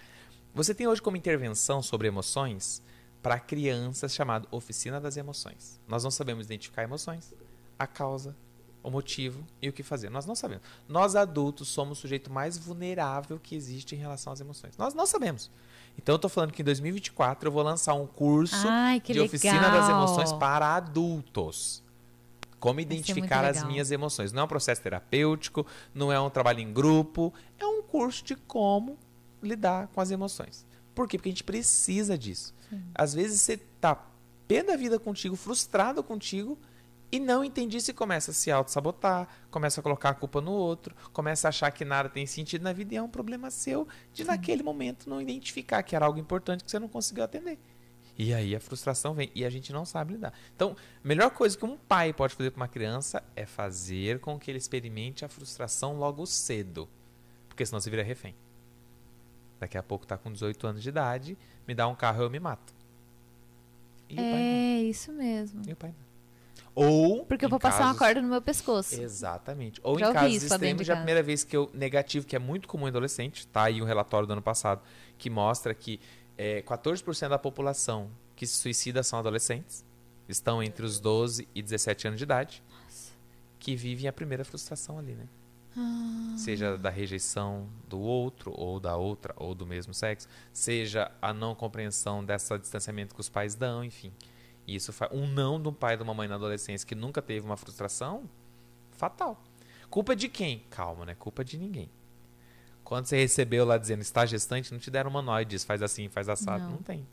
C: Você tem hoje como intervenção sobre emoções para crianças chamado Oficina das Emoções. Nós não sabemos identificar emoções, a causa, o motivo e o que fazer. Nós não sabemos. Nós adultos somos o sujeito mais vulnerável que existe em relação às emoções. Nós não sabemos. Então eu estou falando que em 2024 eu vou lançar um curso de Oficina das Emoções para adultos. Como identificar as minhas emoções. Não é um processo terapêutico, não é um trabalho em grupo, é um curso de como lidar com as emoções. Por quê? Porque a gente precisa disso. Sim. Às vezes você tá pé da vida contigo, frustrado contigo, e não entende isso e começa a se auto-sabotar, começa a colocar a culpa no outro, começa a achar que nada tem sentido na vida e é um problema seu de naquele momento não identificar que era algo importante que você não conseguiu atender. E aí a frustração vem e a gente não sabe lidar. Então, a melhor coisa que um pai pode fazer com uma criança é fazer com que ele experimente a frustração logo cedo. Porque senão você vira refém. Daqui a pouco tá com 18 anos de idade, me dá um carro e eu me mato. E o pai não.
B: Isso mesmo.
C: E o pai não. Ou
B: porque eu vou passar uma corda no meu pescoço.
C: Exatamente. Ou
B: já
C: em casos extremos, já é a primeira vez que eu negativo, que é muito comum em adolescente, tá aí um relatório do ano passado que mostra que 14% da população que se suicida são adolescentes, estão entre os 12 e 17 anos de idade, nossa, que vivem a primeira frustração ali, né? Seja da rejeição do outro, ou da outra, ou do mesmo sexo, seja a não compreensão desse distanciamento que os pais dão, enfim. E isso faz um não de um pai e de uma mãe na adolescência que nunca teve uma frustração, fatal. Culpa de quem? Calma, né? Culpa de ninguém. Quando você recebeu lá dizendo está gestante, não te deram uma manual e diz faz assim, faz assado. Não tem.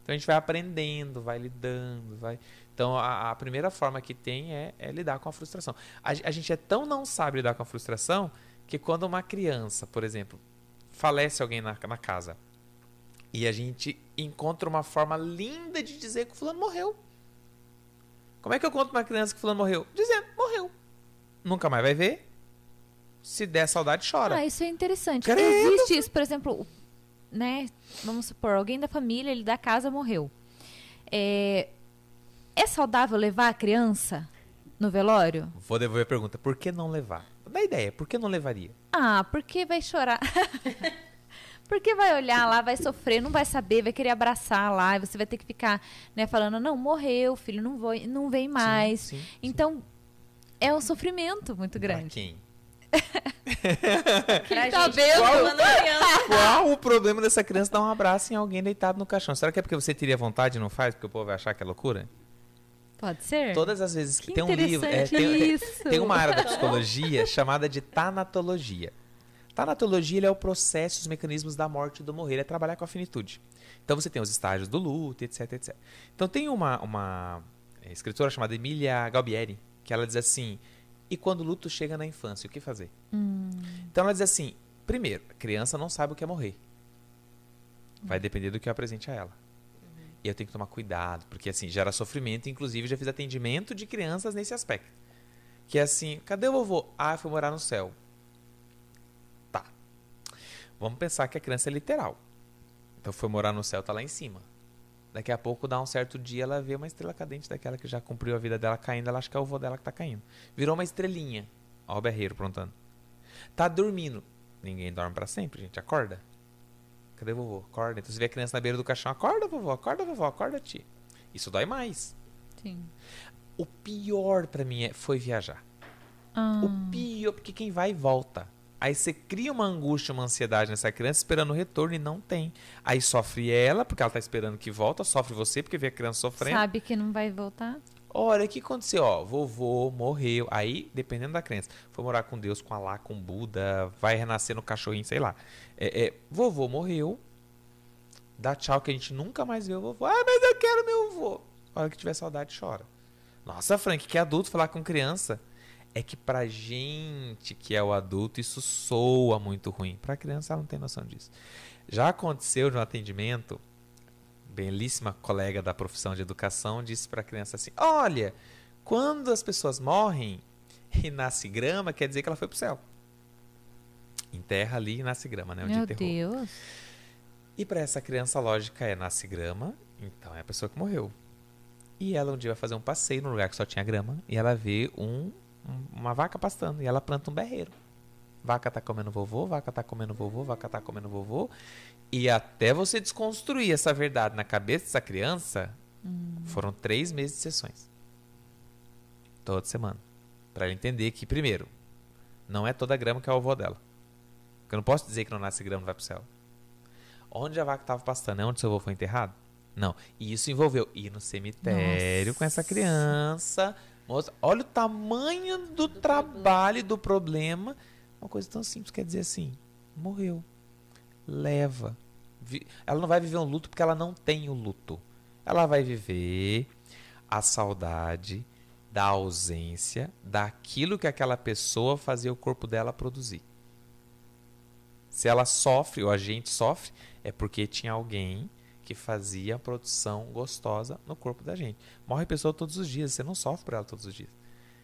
C: Então a gente vai aprendendo, vai lidando, vai... Então a primeira forma que tem é lidar com a frustração. A gente não sabe lidar com a frustração que quando uma criança, por exemplo, falece alguém na casa e a gente encontra uma forma linda de dizer que o fulano morreu. Como é que eu conto pra uma criança que o fulano morreu? Dizendo, morreu. Nunca mais vai ver. Se der saudade, chora.
B: Isso é interessante.
C: Credo.
B: Existe isso, por exemplo, né? Vamos supor, alguém da família, ele da casa morreu. É saudável levar a criança no velório?
C: Vou devolver a pergunta. Por que não levar? Dá ideia. Por que não levaria?
B: Porque vai chorar. Porque vai olhar lá, vai sofrer, não vai saber, vai querer abraçar lá, e você vai ter que ficar, né, falando, não, morreu, filho, não vem mais.
C: Sim,
B: então, é um sofrimento muito grande.
C: Pra quem?
A: Pra
B: tá
A: gente,
B: vendo?
C: Qual o problema dessa criança dar um abraço em alguém deitado no caixão? Será que é porque você teria vontade e não faz, porque o povo vai achar que é loucura?
B: Pode ser.
C: Todas as vezes que tem um livro...
B: isso.
C: Tem uma área da psicologia chamada de tanatologia. Tanatologia ele é o processo, os mecanismos da morte e do morrer. É trabalhar com a finitude. Então você tem os estágios do luto, etc, etc. Então tem uma escritora chamada Emília Galbieri, que ela diz assim... E quando o luto chega na infância, o que fazer? Então ela diz assim, primeiro, a criança não sabe o que é morrer. Vai depender do que eu apresente a ela. E eu tenho que tomar cuidado, porque assim, gera sofrimento. Inclusive, já fiz atendimento de crianças nesse aspecto. Que é assim, cadê o vovô? Foi morar no céu. Tá. Vamos pensar que a criança é literal. Então foi morar no céu, tá lá em cima. Daqui a pouco, dá um certo dia, ela vê uma estrela cadente daquela que já cumpriu a vida dela caindo. Ela acha que é o vô dela que tá caindo. Virou uma estrelinha. Ó o berreiro prontando. Tá dormindo. Ninguém dorme pra sempre, gente. Acorda. Cadê o vovô? Acorda. Então você vê a criança na beira do caixão. Acorda, vovó. Acorda, vovó. Acorda, tia. Isso dói mais.
B: Sim.
C: O pior pra mim foi viajar. O pior, porque quem vai volta. Aí você cria uma angústia, uma ansiedade nessa criança esperando o retorno e não tem. Aí sofre ela, porque ela tá esperando que volta, sofre você, porque vê a criança sofrendo.
B: Sabe que não vai voltar?
C: Olha, o que aconteceu? Ó, vovô morreu. Aí, dependendo da crença, foi morar com Deus, com Alá, com Buda, vai renascer no cachorrinho, sei lá. Vovô morreu, dá tchau que a gente nunca mais vê o vovô. Ah, mas eu quero meu vovô. A hora que tiver saudade, chora. Nossa, Frank, que adulto falar com criança. É que pra gente que é o adulto, isso soa muito ruim. Pra criança, ela não tem noção disso. Já aconteceu de um atendimento, belíssima colega da profissão de educação disse pra criança assim, olha, quando as pessoas morrem e nasce grama, quer dizer que ela foi pro céu. Enterra ali e nasce grama, né?
B: Meu Deus.
C: E pra essa criança a lógica é nasce grama, então é a pessoa que morreu. E ela um dia vai fazer um passeio num lugar que só tinha grama e ela vê uma vaca pastando e ela planta um berreiro. Vaca tá comendo vovô, vaca tá comendo vovô, vaca tá comendo vovô. E até você desconstruir essa verdade na cabeça dessa criança, foram 3 meses de sessões. Toda semana. Pra ela entender que, primeiro, não é toda grama que é o avô dela. Porque eu não posso dizer que não nasce grama e vai pro céu. Onde a vaca tava pastando, é onde seu avô foi enterrado? Não. E isso envolveu ir no cemitério com essa criança. Moça, olha o tamanho do trabalho e do problema. Uma coisa tão simples, quer dizer assim, morreu. Leva. Ela não vai viver um luto porque ela não tem o luto. Ela vai viver a saudade da ausência daquilo que aquela pessoa fazia o corpo dela produzir. Se ela sofre, ou a gente sofre, é porque tinha alguém que fazia a produção gostosa no corpo da gente. Morre pessoa todos os dias, você não sofre por ela todos os dias.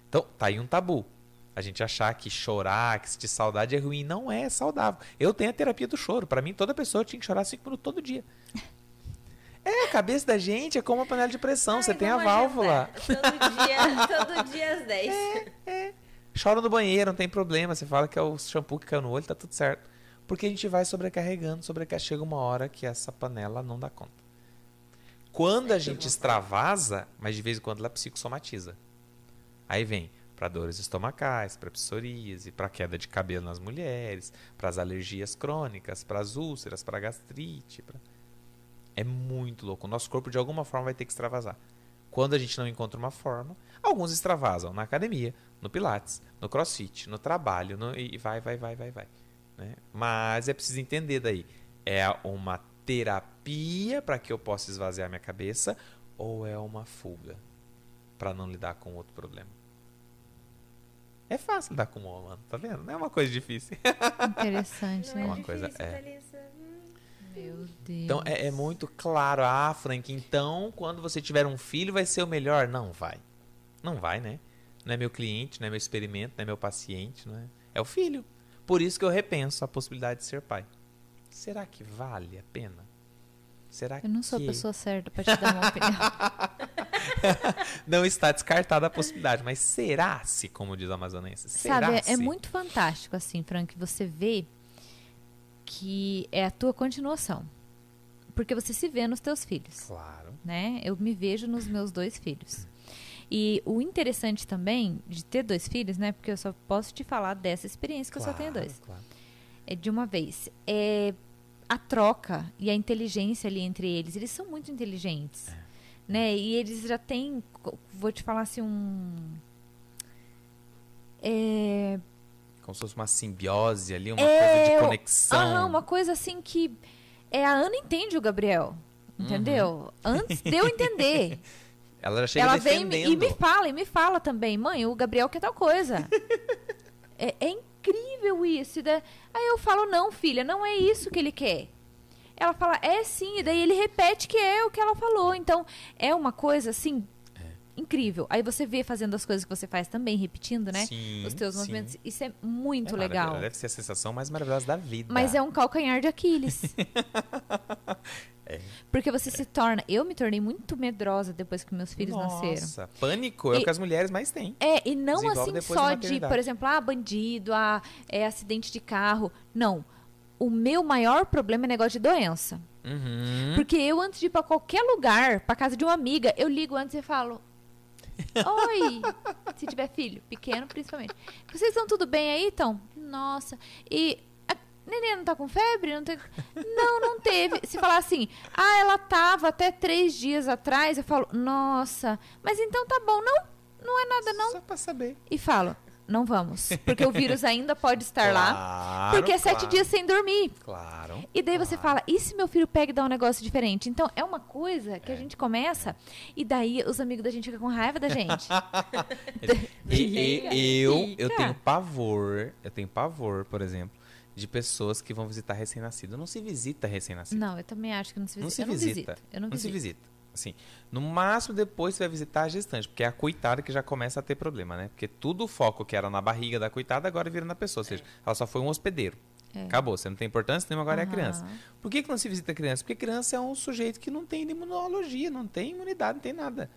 C: Então, tá aí um tabu. A gente achar que chorar, que sentir saudade é ruim. Não é saudável. Eu tenho a terapia do choro. Para mim, toda pessoa tinha que chorar 5 minutos todo dia. A cabeça da gente é como uma panela de pressão. Você tem a válvula.
A: Todo dia às 10.
C: Chora no banheiro, não tem problema. Você fala que é o shampoo que caiu no olho, tá tudo certo. Porque a gente vai sobrecarregando, chega uma hora que essa panela não dá conta. Quando a gente extravasa, mas de vez em quando ela psicossomatiza. Aí vem para dores estomacais, para psoríase, para queda de cabelo nas mulheres, para as alergias crônicas, para as úlceras, para gastrite. É muito louco. O nosso corpo de alguma forma vai ter que extravasar. Quando a gente não encontra uma forma, alguns extravasam na academia, no pilates, no crossfit, no trabalho, e vai. Né? Mas é preciso entender daí. É uma terapia para que eu possa esvaziar minha cabeça ou é uma fuga para não lidar com outro problema? É fácil lidar com o humano, tá vendo? Não é uma coisa difícil.
B: Interessante, né?
C: É uma coisa,
B: Meu Deus.
C: Então é muito claro. Ah, Frank, então quando você tiver um filho vai ser o melhor? Não vai. Não vai, né? Não é meu cliente, não é meu experimento, não é meu paciente, não é? É o filho. Por isso que eu repenso a possibilidade de ser pai. Será que vale a pena? Será
B: eu não sou a pessoa certa para te dar uma opinião.
C: Não está descartada a possibilidade, mas será-se, como diz o amazonense?
B: Sabe, é muito fantástico, assim, Frank, você vê que é a tua continuação. Porque você se vê nos teus filhos.
C: Claro.
B: Né? Eu me vejo nos meus 2 filhos. E o interessante também de ter 2 filhos, né? Porque eu só posso te falar dessa experiência que eu só tenho 2.
C: Claro.
B: É de uma vez. A troca e a inteligência ali entre eles. Eles são muito inteligentes. Né? E eles já têm, vou te falar assim,
C: como se fosse uma simbiose ali, uma coisa de conexão.
B: Uma coisa assim que a Ana entende o Gabriel, entendeu? Antes de eu entender.
C: Ela já chega defendendo.
B: Vem e me fala também, mãe, o Gabriel quer tal coisa. É incrível isso. Aí eu falo, não, filha, não é isso que ele quer. Ela fala, sim, e daí ele repete que é o que ela falou. Então, é uma coisa, assim, incrível. Aí você vê fazendo as coisas que você faz também, repetindo, né?
C: Sim,
B: os teus movimentos. Isso é muito legal.
C: Deve ser a sensação mais maravilhosa da vida.
B: Mas é um calcanhar de Aquiles. Porque você se torna... Eu me tornei muito medrosa depois que meus filhos nasceram.
C: Nossa, pânico é o que as mulheres mais têm.
B: E não assim só de, por exemplo, bandido, acidente de carro. Não. O meu maior problema é negócio de doença. Porque eu, antes de ir pra qualquer lugar, pra casa de uma amiga, eu ligo antes e falo... Oi! Se tiver filho, pequeno principalmente. Vocês estão tudo bem aí, então? Nossa. E a neném não tá com febre? Não, não teve. Se falar assim, ela tava até 3 dias atrás, eu falo, nossa, mas então tá bom. Não é nada não.
C: Só pra saber.
B: E falo, não vamos. Porque o vírus ainda pode estar lá. Porque é 7 dias sem dormir.
C: Claro.
B: E daí você fala, e se meu filho pega e dá um negócio diferente? Então, é uma coisa que a gente começa, e daí os amigos da gente ficam com raiva da gente.
C: Eu tenho pavor, por exemplo, de pessoas que vão visitar recém-nascido. Não se visita recém-nascido.
B: Não, eu também acho que não se visita.
C: Não se
B: Eu não
C: visita.
B: visito. Eu não
C: Não se
B: visito.
C: visita. Assim, no máximo depois você vai visitar a gestante, porque é a coitada que já começa a ter problema, né? Porque tudo o foco que era na barriga da coitada agora vira na pessoa, ou seja, ela só foi um hospedeiro. Acabou, você não tem importância nenhuma, agora é a criança. Por que não se visita a criança? Porque a criança é um sujeito que não tem imunologia, não tem imunidade, não tem nada.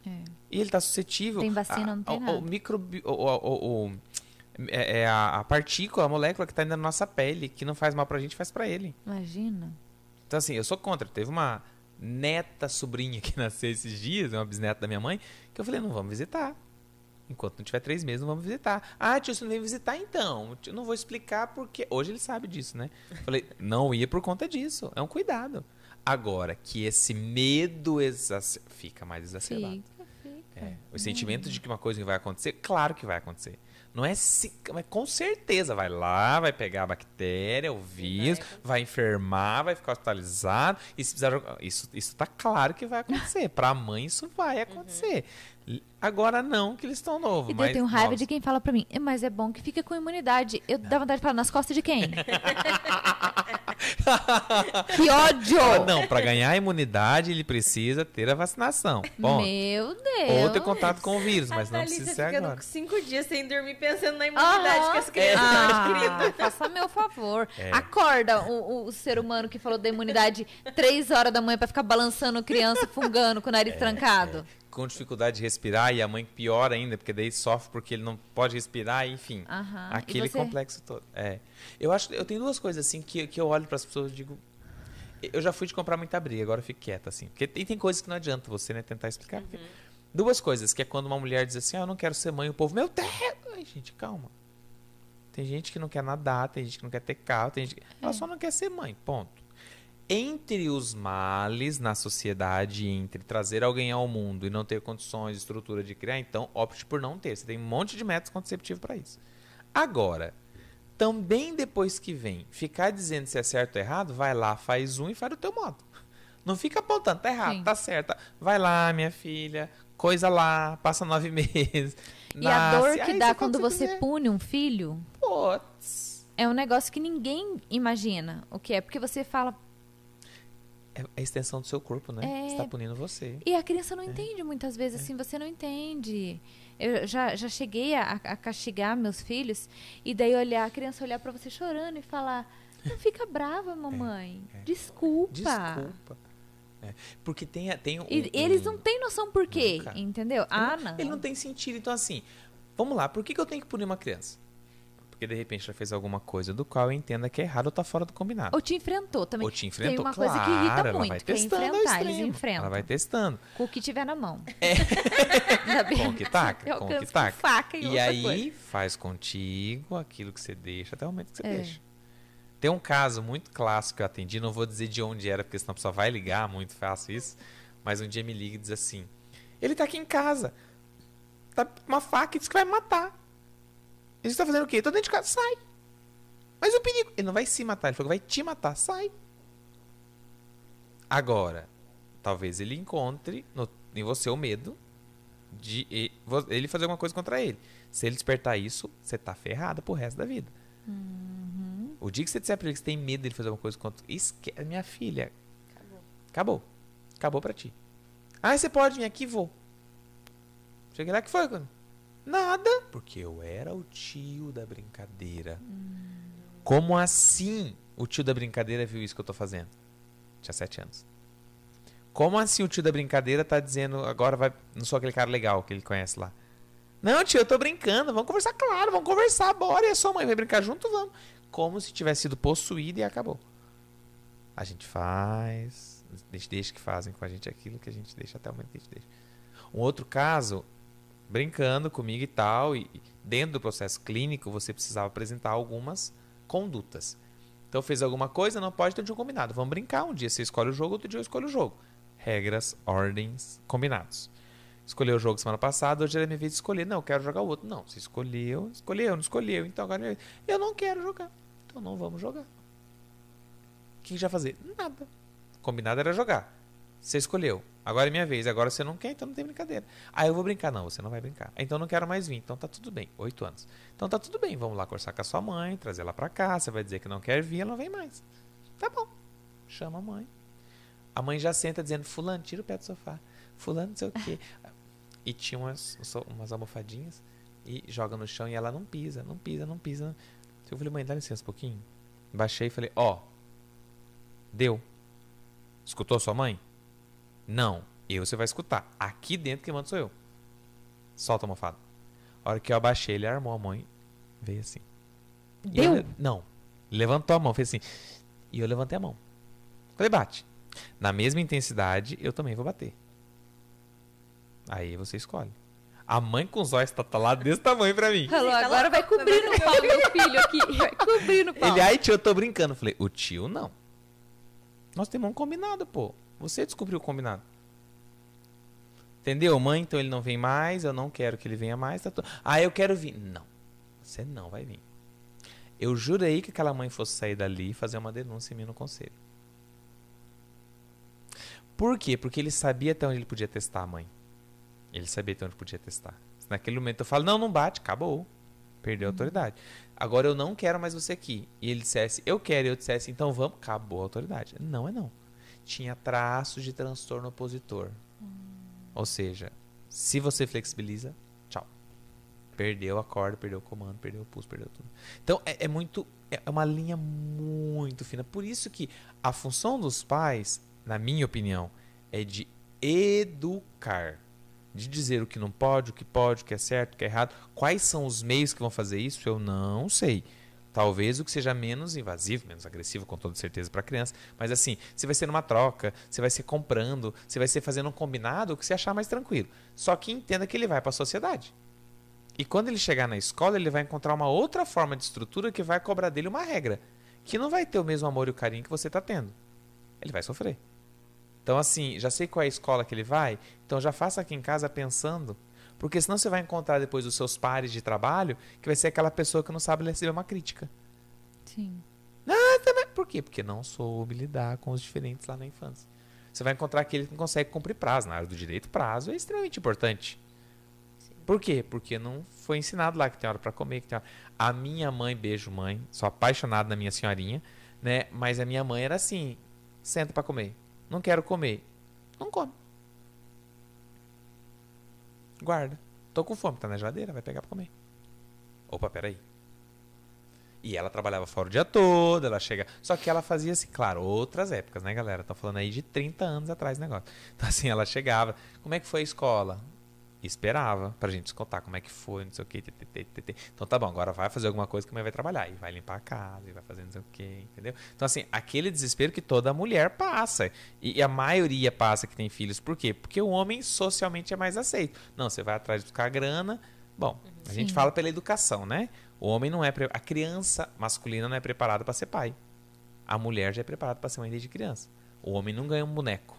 C: E ele está suscetível.
B: Tem vacina, não tem nada.
C: A partícula, a molécula que está na nossa pele, que não faz mal pra gente, faz pra ele.
B: Imagina.
C: Então, assim, eu sou contra. Teve uma neta sobrinha que nasceu esses dias, uma bisneta da minha mãe, que eu falei, não vamos visitar. Enquanto não tiver 3 meses, não vamos visitar. Ah, tio, você não vem visitar então. Eu não vou explicar porque... Hoje ele sabe disso, né? Eu falei, não ia por conta disso. É um cuidado. Agora, que esse medo fica mais exacerbado. O sentimento de que uma coisa vai acontecer, claro que vai acontecer. Não é mas com certeza vai lá, vai pegar a bactéria, o vírus, vai enfermar, vai ficar hospitalizado. E se precisar, isso tá claro que vai acontecer. Para a mãe isso vai acontecer. Agora não, que eles estão novos.
B: E daí eu tenho raiva de quem fala pra mim, mas é bom que fica com imunidade. Eu dá vontade de falar, nas costas de quem? Que ódio!
C: Não, para ganhar a imunidade ele precisa ter a vacinação. Ponto.
B: Meu Deus!
C: Ou ter contato com o vírus, mas não
A: Thalissa
C: precisa ser
A: fica
C: agora.
A: 5 dias sem dormir pensando na imunidade que as crianças estão adquirindo.
B: Faça meu favor. Acorda o ser humano que falou da imunidade 3 horas da manhã pra ficar balançando criança, fungando com o nariz trancado.
C: Com dificuldade de respirar e a mãe pior ainda, porque daí sofre porque ele não pode respirar, enfim. Aquele complexo todo. Eu tenho 2 coisas assim que eu olho para as pessoas e digo, eu já fui de comprar muita briga, agora eu fico quieta assim. Porque tem coisas que não adianta você, né, tentar explicar. Porque 2 coisas, que é quando uma mulher diz assim, eu não quero ser mãe, o povo, meu Deus! Ai, gente, calma. Tem gente que não quer nadar, tem gente que não quer ter carro, tem gente que... Ela só não quer ser mãe, ponto. Entre os males na sociedade, entre trazer alguém ao mundo e não ter condições, estrutura de criar, então opte por não ter. Você tem um monte de métodos contraceptivos para isso. Agora, também depois que vem ficar dizendo se é certo ou errado, vai lá, faz e faz do teu modo. Não fica apontando, tá errado, tá certo. Vai lá, minha filha, coisa lá, passa 9 meses.
B: E a dor que dá quando você pune um filho, é um negócio que ninguém imagina o que é. Porque você fala...
C: É a extensão do seu corpo, né? Está punindo você.
B: E a criança não entende muitas vezes, assim, você não entende. Eu já cheguei a castigar meus filhos, e daí a criança olhar pra você chorando e falar, não fica brava, mamãe. Desculpa.
C: Porque tem
B: eles não têm noção por quê, entendeu? Não.
C: Ele não tem sentido. Então, assim, vamos lá, por que eu tenho que punir uma criança? Porque de repente ela fez alguma coisa do qual eu entenda que é errado ou tá fora do combinado.
B: Ou te enfrentou também.
C: Ou te enfrentou,
B: tem uma coisa que irrita
C: ela
B: muito,
C: vai
B: que é
C: testando
B: enfrentar, eles enfrentam.
C: Ela vai testando.
B: Com o que tiver na mão.
C: Com o que taca, com o que taca.
B: Faca
C: e aí faz contigo aquilo que você deixa até o momento que você deixa. Tem um caso muito clássico que eu atendi, não vou dizer de onde era, porque senão a pessoa vai ligar, muito fácil isso. Mas um dia me liga e diz assim, ele tá aqui em casa, tá com uma faca e diz que vai me matar. Ele está fazendo o quê? Tô dentro de casa, sai. Mas o perigo... Ele não vai se matar, ele falou que vai te matar, sai. Agora, talvez ele encontre em você o medo de ele fazer alguma coisa contra ele. Se ele despertar isso, você tá ferrada pro resto da vida. O dia que você disser pra ele que você tem medo dele fazer alguma coisa contra... Minha filha. Acabou. Acabou pra ti. Você pode vir aqui, vou. Cheguei lá, que foi? Nada. Porque eu era o tio da brincadeira. Como assim o tio da brincadeira viu isso que eu tô fazendo? Tinha 7 anos. Como assim o tio da brincadeira tá dizendo, agora vai... Não sou aquele cara legal que ele conhece lá. Não, tio, eu tô brincando. Vamos conversar, claro. Vamos conversar, bora. E a sua mãe vai brincar junto? Vamos. Como se tivesse sido possuído e acabou. A gente faz... Deixa que fazem com a gente aquilo que a gente deixa até o momento que a gente deixa. Um outro caso... brincando comigo e tal. E dentro do processo clínico, você precisava apresentar algumas condutas. Então, fez alguma coisa, não pode ter um combinado. Vamos brincar. Um dia você escolhe o jogo, outro dia eu escolho o jogo. Regras, ordens, combinados. Escolheu o jogo semana passada, hoje era minha vez de escolher. Não, eu quero jogar o outro. Não, você escolheu, não escolheu. Então agora eu não quero jogar. Então não vamos jogar. O que a gente vai fazer? Nada. Combinado era jogar. Você escolheu. Agora é minha vez. Agora você não quer, então não tem brincadeira. Eu vou brincar. Não, você não vai brincar. Então eu não quero mais vir. Então tá tudo bem. 8 anos. Então tá tudo bem. Vamos lá conversar com a sua mãe, trazer ela pra cá. Você vai dizer que não quer vir, ela não vem mais. Tá bom. Chama a mãe. A mãe já senta dizendo, fulano, tira o pé do sofá. Fulano, não sei o quê. E tinha umas almofadinhas e joga no chão e ela não pisa. Eu falei, mãe, dá licença um pouquinho. Baixei e falei, deu. Escutou sua mãe? Não. Você vai escutar. Aqui dentro quem manda sou eu. Solta a almofada. A hora que eu abaixei, ele armou a mão e veio assim.
B: Deu?
C: Não. Levantou a mão, fez assim. E eu levantei a mão. Falei, bate. Na mesma intensidade, eu também vou bater. Aí você escolhe. A mãe com os olhos tá lá desse tamanho pra mim.
B: Falou, agora vai cobrir no pau meu filho aqui. Vai cobrir no pau.
C: Ele, tio, eu tô brincando. Falei, o tio não. Nós temos um combinado, pô. Você descobriu o combinado. Entendeu, mãe? Então ele não vem mais, eu não quero que ele venha mais. Eu quero vir. Não, você não vai vir. Eu jurei que aquela mãe fosse sair dali e fazer uma denúncia em mim no conselho. Por quê? Porque ele sabia até onde ele podia testar a mãe. Ele sabia até onde podia testar. Naquele momento eu falo, não bate, acabou. Perdeu a autoridade. Agora eu não quero mais você aqui. E ele dissesse, eu quero. E eu dissesse, então vamos. Acabou a autoridade. Não é não. Tinha traços de transtorno opositor. Ou seja, se você flexibiliza, tchau. Perdeu a corda, perdeu o comando, perdeu o pulso, perdeu tudo. Então é uma linha muito fina. Por isso que a função dos pais, na minha opinião, é de educar. De dizer o que não pode, o que é certo, o que é errado. Quais são os meios que vão fazer isso? Eu não sei. Talvez o que seja menos invasivo, menos agressivo, com toda certeza, para a criança. Mas assim, se vai ser numa troca, se vai ser comprando, se vai ser fazendo um combinado, o que você achar mais tranquilo. Só que entenda que ele vai para a sociedade. E quando ele chegar na escola, ele vai encontrar uma outra forma de estrutura que vai cobrar dele uma regra. Que não vai ter o mesmo amor e o carinho que você está tendo. Ele vai sofrer. Então, assim, já sei qual é a escola que ele vai, então já faça aqui em casa pensando, porque senão você vai encontrar depois os seus pares de trabalho, que vai ser aquela pessoa que não sabe receber uma crítica.
B: Sim.
C: Por quê? Porque não soube lidar com os diferentes lá na infância. Você vai encontrar aquele que não consegue cumprir prazo. Na área do direito, prazo é extremamente importante. Sim. Por quê? Porque não foi ensinado lá que tem hora para comer. Que tem hora... A minha mãe, beijo mãe, sou apaixonado na minha senhorinha, né? Mas a minha mãe era assim, senta para comer. Não quero comer. Não come. Guarda. Tô com fome. Tá na geladeira. Vai pegar pra comer. Opa, peraí. E ela trabalhava fora o dia todo. Ela chega... Só que ela fazia assim, claro, outras épocas, né, galera? Tô falando aí de 30 anos atrás o negócio. Então, assim, ela chegava. Como é que foi a escola? E esperava pra gente contar como é que foi, não sei o que. Então tá bom, agora vai fazer alguma coisa que a mãe vai trabalhar. E vai limpar a casa, e vai fazer não sei o que, entendeu? Então assim, aquele desespero que toda mulher passa. E a maioria passa que tem filhos. Por quê? Porque o homem socialmente é mais aceito. Não, você vai atrás de buscar grana. Bom, a gente fala pela educação, né? O homem não é... A criança masculina não é preparada para ser pai. A mulher já é preparada para ser mãe desde criança. O homem não ganha um boneco.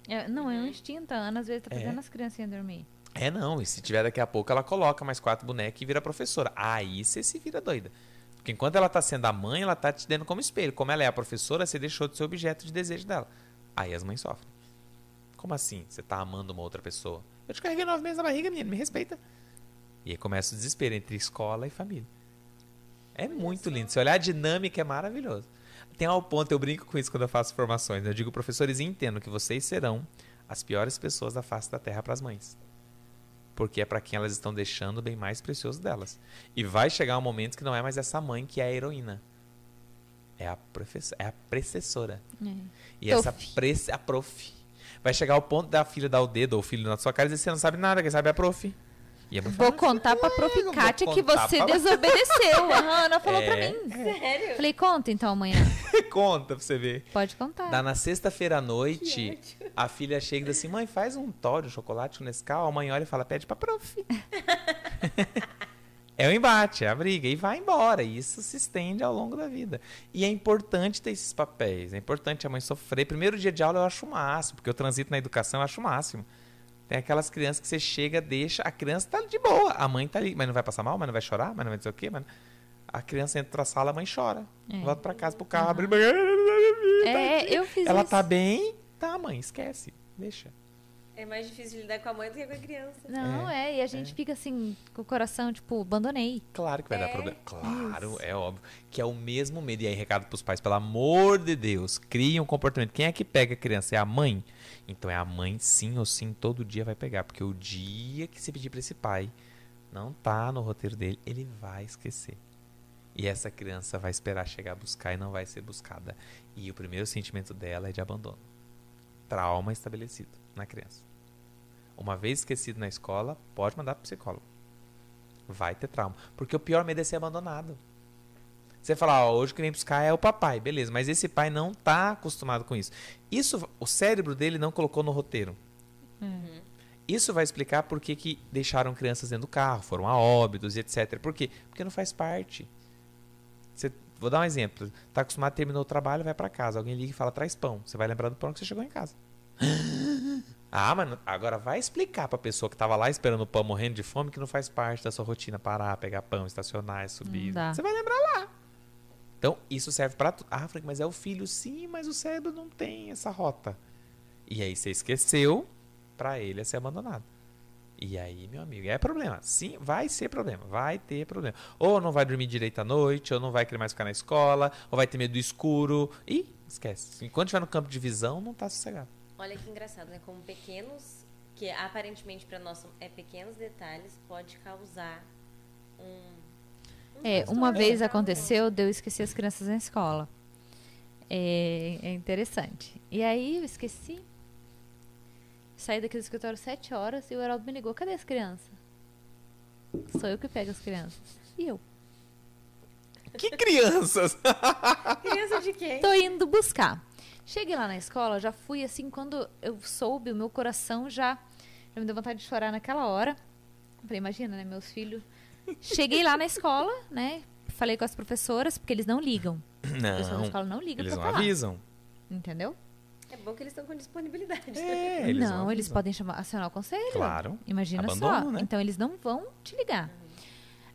B: É um instinto. A Ana às vezes tá fazendo as criancinhas dormir.
C: Não, e se tiver daqui a pouco, ela coloca mais 4 bonecos e vira professora. Aí você se vira doida. Porque enquanto ela tá sendo a mãe, ela tá te dando como espelho. Como ela é a professora, você deixou de ser objeto de desejo dela. Aí as mães sofrem. Como assim? Você tá amando uma outra pessoa? Eu te carreguei 9 meses na barriga, menino, me respeita. E aí começa o desespero entre escola e família. É muito lindo. Se olhar a dinâmica, é maravilhoso. Tem ao ponto, eu brinco com isso quando eu faço formações. Eu digo, professores, entendam que vocês serão as piores pessoas da face da terra para as mães. Porque é para quem elas estão deixando o bem mais precioso delas. E vai chegar um momento que não é mais essa mãe que é a heroína. É a precessora. E a prof. Vai chegar ao ponto da filha dar o dedo ou o filho na sua cara e dizer, você não sabe nada, quem sabe é a prof. E a mãe
B: Vou
C: fala,
B: contar pra Prof.
C: vou
B: Kátia que
C: contar
B: você
C: pra-
B: desobedeceu. A Ana falou pra mim.
A: Sério?
B: Falei, conta então amanhã.
C: conta pra você ver.
B: Pode contar.
C: Dá na sexta-feira à noite, a filha chega e diz assim, mãe, faz um Toddy, um chocolate, um Nescau. A mãe olha e fala, pede pra prof. É o embate, é a briga. E vai embora. E isso se estende ao longo da vida. E é importante ter esses papéis. É importante a mãe sofrer. Primeiro dia de aula eu acho o máximo, porque eu transito na educação, eu acho o máximo. Tem aquelas crianças que você chega, deixa, a criança tá de boa. A mãe tá ali, mas não vai passar mal, mas não vai chorar, mas não vai dizer o quê. Mas... A criança entra pra sala, a mãe chora. Volta pra casa, pro carro, abre...
B: Eu fiz
C: Ela
B: isso.
C: tá bem? Tá, mãe, esquece. Deixa.
A: É mais difícil lidar com a mãe do que com a criança.
B: Não, e a gente fica assim, com o coração, tipo, abandonei.
C: Claro que vai dar problema. Claro, é óbvio. Que é o mesmo medo. E aí, recado pros pais, pelo amor de Deus, criem um comportamento. Quem é que pega a criança? É a mãe? Então é a mãe, sim ou sim, todo dia vai pegar. Porque o dia que você pedir pra esse pai, não tá no roteiro dele, ele vai esquecer. E essa criança vai esperar chegar a buscar e não vai ser buscada. E o primeiro sentimento dela é de abandono. Trauma estabelecido na criança. Uma vez esquecido na escola, pode mandar pro psicólogo. Vai ter trauma. Porque o pior medo é ser abandonado. Você fala, hoje quem vem buscar é o papai, beleza. Mas esse pai não tá acostumado com isso. Isso, o cérebro dele não colocou no roteiro. Isso vai explicar por que deixaram crianças dentro do carro, foram a óbitos e etc. Por quê? Porque não faz parte. Vou dar um exemplo. Tá acostumado, terminou o trabalho, vai pra casa. Alguém liga e fala, traz pão. Você vai lembrar do pão que você chegou em casa. Mas agora vai explicar pra pessoa que tava lá esperando o pão, morrendo de fome, que não faz parte da sua rotina parar, pegar pão, estacionar, subir. Você vai lembrar lá. Então, isso serve pra tudo. Frank, mas é o filho. Sim, mas o cérebro não tem essa rota. E aí você esqueceu, pra ele é ser abandonado. E aí, meu amigo, é problema. Sim, vai ser problema. Vai ter problema. Ou não vai dormir direito à noite, ou não vai querer mais ficar na escola, ou vai ter medo do escuro. Ih, esquece. Enquanto estiver no campo de visão, não tá sossegado.
A: Olha que engraçado, né? Como pequenos, que aparentemente para nós pequenos detalhes, pode causar
B: uma vez aconteceu de eu esquecer as crianças na escola. É interessante. E aí eu esqueci. Saí daqui do escritório 7 horas e o Heraldo me ligou. Cadê as crianças? Sou eu que pego as crianças. E eu?
C: Que crianças?
A: Criança de quem?
B: Tô indo buscar. Cheguei lá na escola, já fui assim, quando eu soube, o meu coração já me deu vontade de chorar naquela hora. Falei, imagina, né, meus filhos. Cheguei lá na escola, né, falei com as professoras, porque eles não ligam. Os pessoal da escola não ligam
C: eles
B: pra
C: não
B: falar.
C: avisam.
B: Entendeu?
A: É bom que eles estão com disponibilidade.
C: Eles
B: não, eles podem acionar o conselho.
C: Claro.
B: Imagina
C: Abandono,
B: só.
C: né?
B: Então eles não vão te ligar.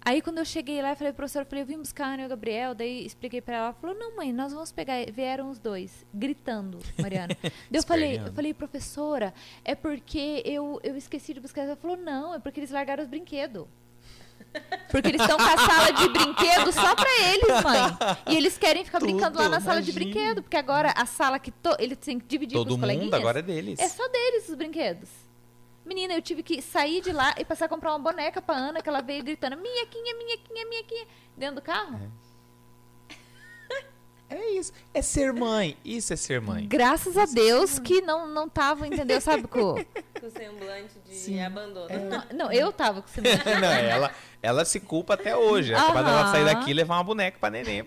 B: Aí quando eu cheguei lá, eu falei, professora, eu vim buscar a Ana e o Gabriel, daí expliquei pra ela, ela falou, não mãe, nós vamos pegar, vieram os dois, gritando, Mariana. Daí eu falei, professora, é porque eu esqueci de buscar, ela falou, não, é porque eles largaram os brinquedos. Porque eles estão com a sala de brinquedo só pra eles, mãe. E eles querem ficar brincando lá na sala de brinquedo, porque agora a sala que eles têm que dividir com os coleguinhas.
C: Todo mundo agora é deles.
B: É só deles os brinquedos. Menina, eu tive que sair de lá e passar a comprar uma boneca pra Ana, que ela veio gritando, minhaquinha, dentro do carro.
C: É isso. É ser mãe. Isso é ser mãe.
B: Graças a Deus que não tava, entendeu? Sabe,
A: com semblante de abandono.
B: Não, eu tava com semblante.
C: Não, ela se culpa até hoje. É capaz dela sair daqui e levar uma boneca pra neném.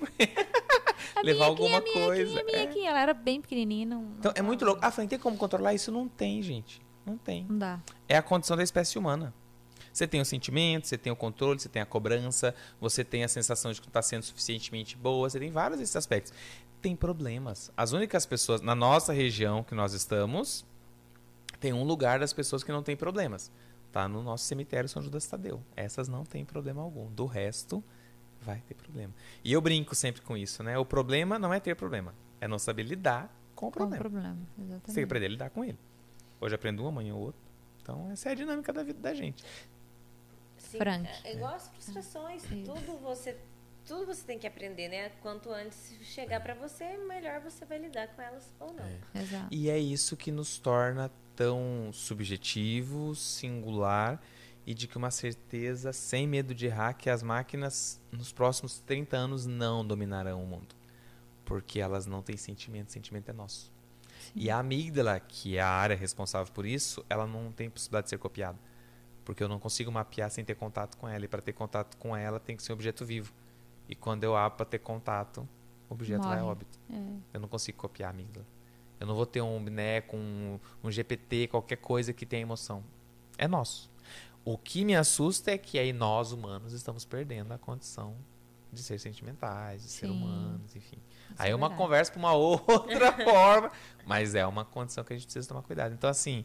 C: Levar alguma coisa.
B: Ela era bem pequenininha.
C: Então, é muito louco. Frank, tem como controlar isso? Não tem, gente. Não tem.
B: Não dá.
C: É a condição da espécie humana. Você tem o sentimento, você tem o controle, você tem a cobrança, você tem a sensação de que não está sendo suficientemente boa, você tem vários desses aspectos. Tem problemas. As únicas pessoas, na nossa região que nós estamos, tem um lugar das pessoas que não tem problemas. Tá no nosso cemitério São Judas Tadeu. Essas não tem problema algum. Do resto, vai ter problema. E eu brinco sempre com isso, né? O problema não é ter problema, é não saber lidar com o problema.
B: Exatamente.
C: Você tem que aprender a lidar com ele. Hoje aprendo um, amanhã o outro. Então, essa é a dinâmica da vida da gente.
A: Sim,
B: Frank.
A: É igual as frustrações. Tudo você tem que aprender, né? Quanto antes chegar pra você, melhor você vai lidar com elas ou não.
B: Exato.
C: E é isso que nos torna tão subjetivo, singular e de que uma certeza, sem medo de errar, que as máquinas nos próximos 30 anos não dominarão o mundo. Porque elas não têm sentimento, sentimento é nosso. Sim. E a amígdala, que é a área responsável por isso, ela não tem possibilidade de ser copiada. Porque eu não consigo mapear sem ter contato com ela. E para ter contato com ela tem que ser um objeto vivo. E quando eu abro para ter contato, o objeto vai a óbito. Eu não consigo copiar a amígdala. Eu não vou ter um boneco, um GPT, qualquer coisa que tenha emoção. É nosso. O que me assusta é que aí nós, humanos, estamos perdendo a condição de ser sentimentais, de ser humanos, enfim. Aí é uma conversa para uma outra forma, mas é uma condição que a gente precisa tomar cuidado. Então, assim,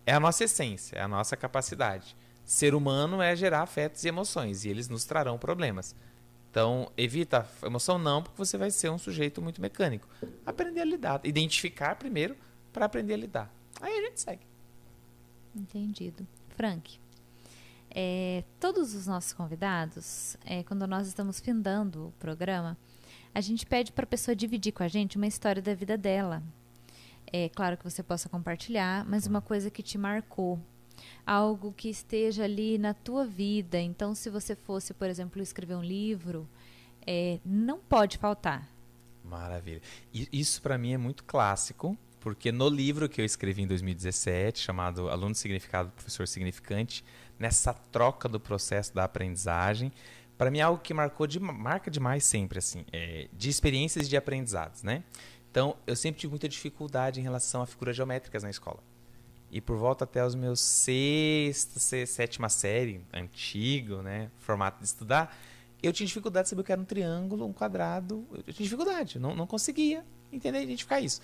C: é a nossa essência, é a nossa capacidade. Ser humano é gerar afetos e emoções, e eles nos trarão problemas. Então, evita a emoção não, porque você vai ser um sujeito muito mecânico. Aprender a lidar, identificar primeiro para aprender a lidar. Aí a gente segue.
B: Entendido. Frank, todos os nossos convidados, quando nós estamos findando o programa, a gente pede para a pessoa dividir com a gente uma história da vida dela. É claro que você possa compartilhar, mas uma coisa que te marcou. Algo que esteja ali na tua vida. Então, se você fosse, por exemplo, escrever um livro, não pode faltar.
C: Maravilha. Isso para mim é muito clássico, porque no livro que eu escrevi em 2017, chamado Aluno Significado, Professor Significante, nessa troca do processo da aprendizagem, para mim é algo que marca demais sempre, assim, de experiências e de aprendizados, né? Então, eu sempre tive muita dificuldade em relação a figuras geométricas na escola. E por volta até os meus sétima série, antigo, né, formato de estudar, eu tinha dificuldade de saber o que era um triângulo, um quadrado. Eu tinha dificuldade, não conseguia entender, identificar isso.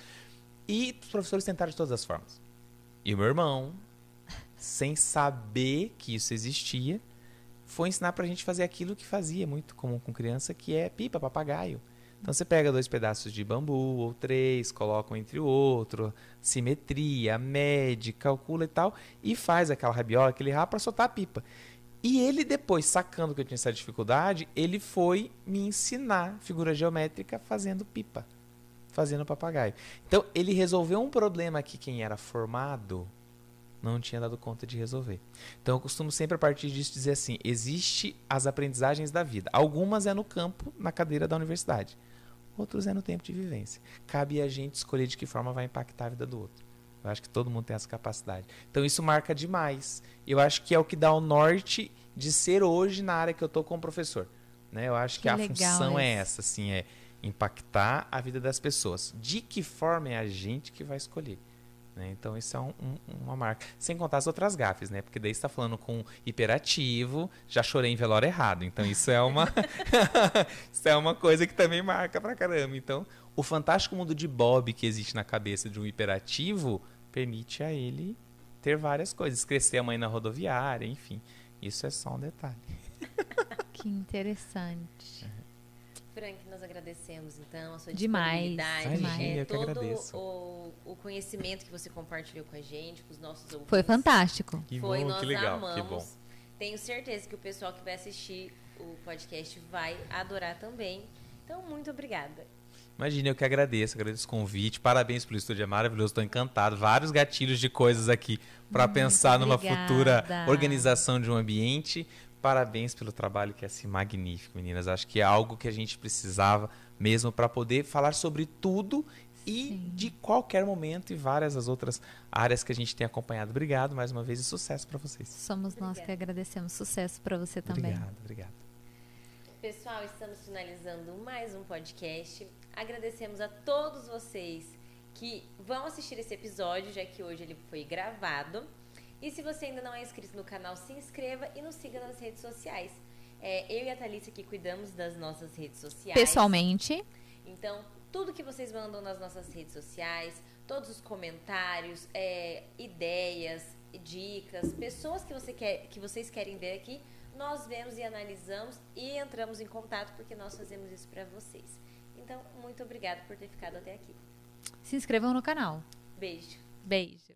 C: E os professores tentaram de todas as formas. E o meu irmão, sem saber que isso existia, foi ensinar pra gente fazer aquilo que fazia muito comum com criança, que é pipa, papagaio. Então você pega 2 pedaços de bambu ou 3, coloca um entre o outro, simetria, mede, calcula e tal, e faz aquela rabiola, aquele rabo para soltar a pipa. E ele depois, sacando que eu tinha essa dificuldade, ele foi me ensinar figura geométrica fazendo pipa, fazendo papagaio. Então ele resolveu um problema que quem era formado não tinha dado conta de resolver. Então eu costumo sempre a partir disso dizer assim, existe as aprendizagens da vida. Algumas é no campo, na cadeira da universidade. Outros é no tempo de vivência. Cabe a gente escolher de que forma vai impactar a vida do outro. Eu acho que todo mundo tem essa capacidade. Então isso marca demais. Eu acho que é o que dá o norte de ser hoje na área que eu estou como professor. Né? Eu acho que a função é essa, assim, é impactar a vida das pessoas. De que forma é a gente que vai escolher? Né? Então isso é uma marca. Sem contar as outras gafes, né? Porque daí você está falando com hiperativo, já chorei em velório errado. Então isso é uma isso é uma coisa que também marca pra caramba. Então o fantástico mundo de Bob que existe na cabeça de um hiperativo permite a ele ter várias coisas. Crescer a mãe na rodoviária, enfim. Isso é só um detalhe.
B: Que interessante.
A: Frank, nós agradecemos, então, a sua
B: Demais.
A: disponibilidade.
C: Todo
A: o conhecimento que você compartilhou com a gente, com os nossos ouvintes.
B: Foi fantástico.
C: Que
A: Foi,
C: bom,
A: nós
C: que legal,
A: amamos.
C: que bom.
A: Tenho certeza que o pessoal que vai assistir o podcast vai adorar também. Então, muito obrigada.
C: Imagina, eu que agradeço o convite. Parabéns pelo estúdio, é maravilhoso, estou encantado. Vários gatilhos de coisas aqui para pensar numa futura organização de um ambiente. Parabéns pelo trabalho que é assim magnífico, meninas. Acho que é algo que a gente precisava mesmo para poder falar sobre tudo e de qualquer momento e várias as outras áreas que a gente tem acompanhado. Obrigado mais uma vez e sucesso para vocês.
B: Somos nós que agradecemos. Sucesso para você também.
C: Obrigado.
A: Pessoal, estamos finalizando mais um podcast. Agradecemos a todos vocês que vão assistir esse episódio, já que hoje ele foi gravado. E se você ainda não é inscrito no canal, se inscreva e nos siga nas redes sociais. Eu e a Thalissa aqui cuidamos das nossas redes sociais.
B: Pessoalmente.
A: Então, tudo que vocês mandam nas nossas redes sociais, todos os comentários, ideias, dicas, pessoas que vocês querem ver aqui, nós vemos e analisamos e entramos em contato porque nós fazemos isso para vocês. Então, muito obrigada por ter ficado até aqui.
B: Se inscrevam no canal.
A: Beijo.
B: Beijo.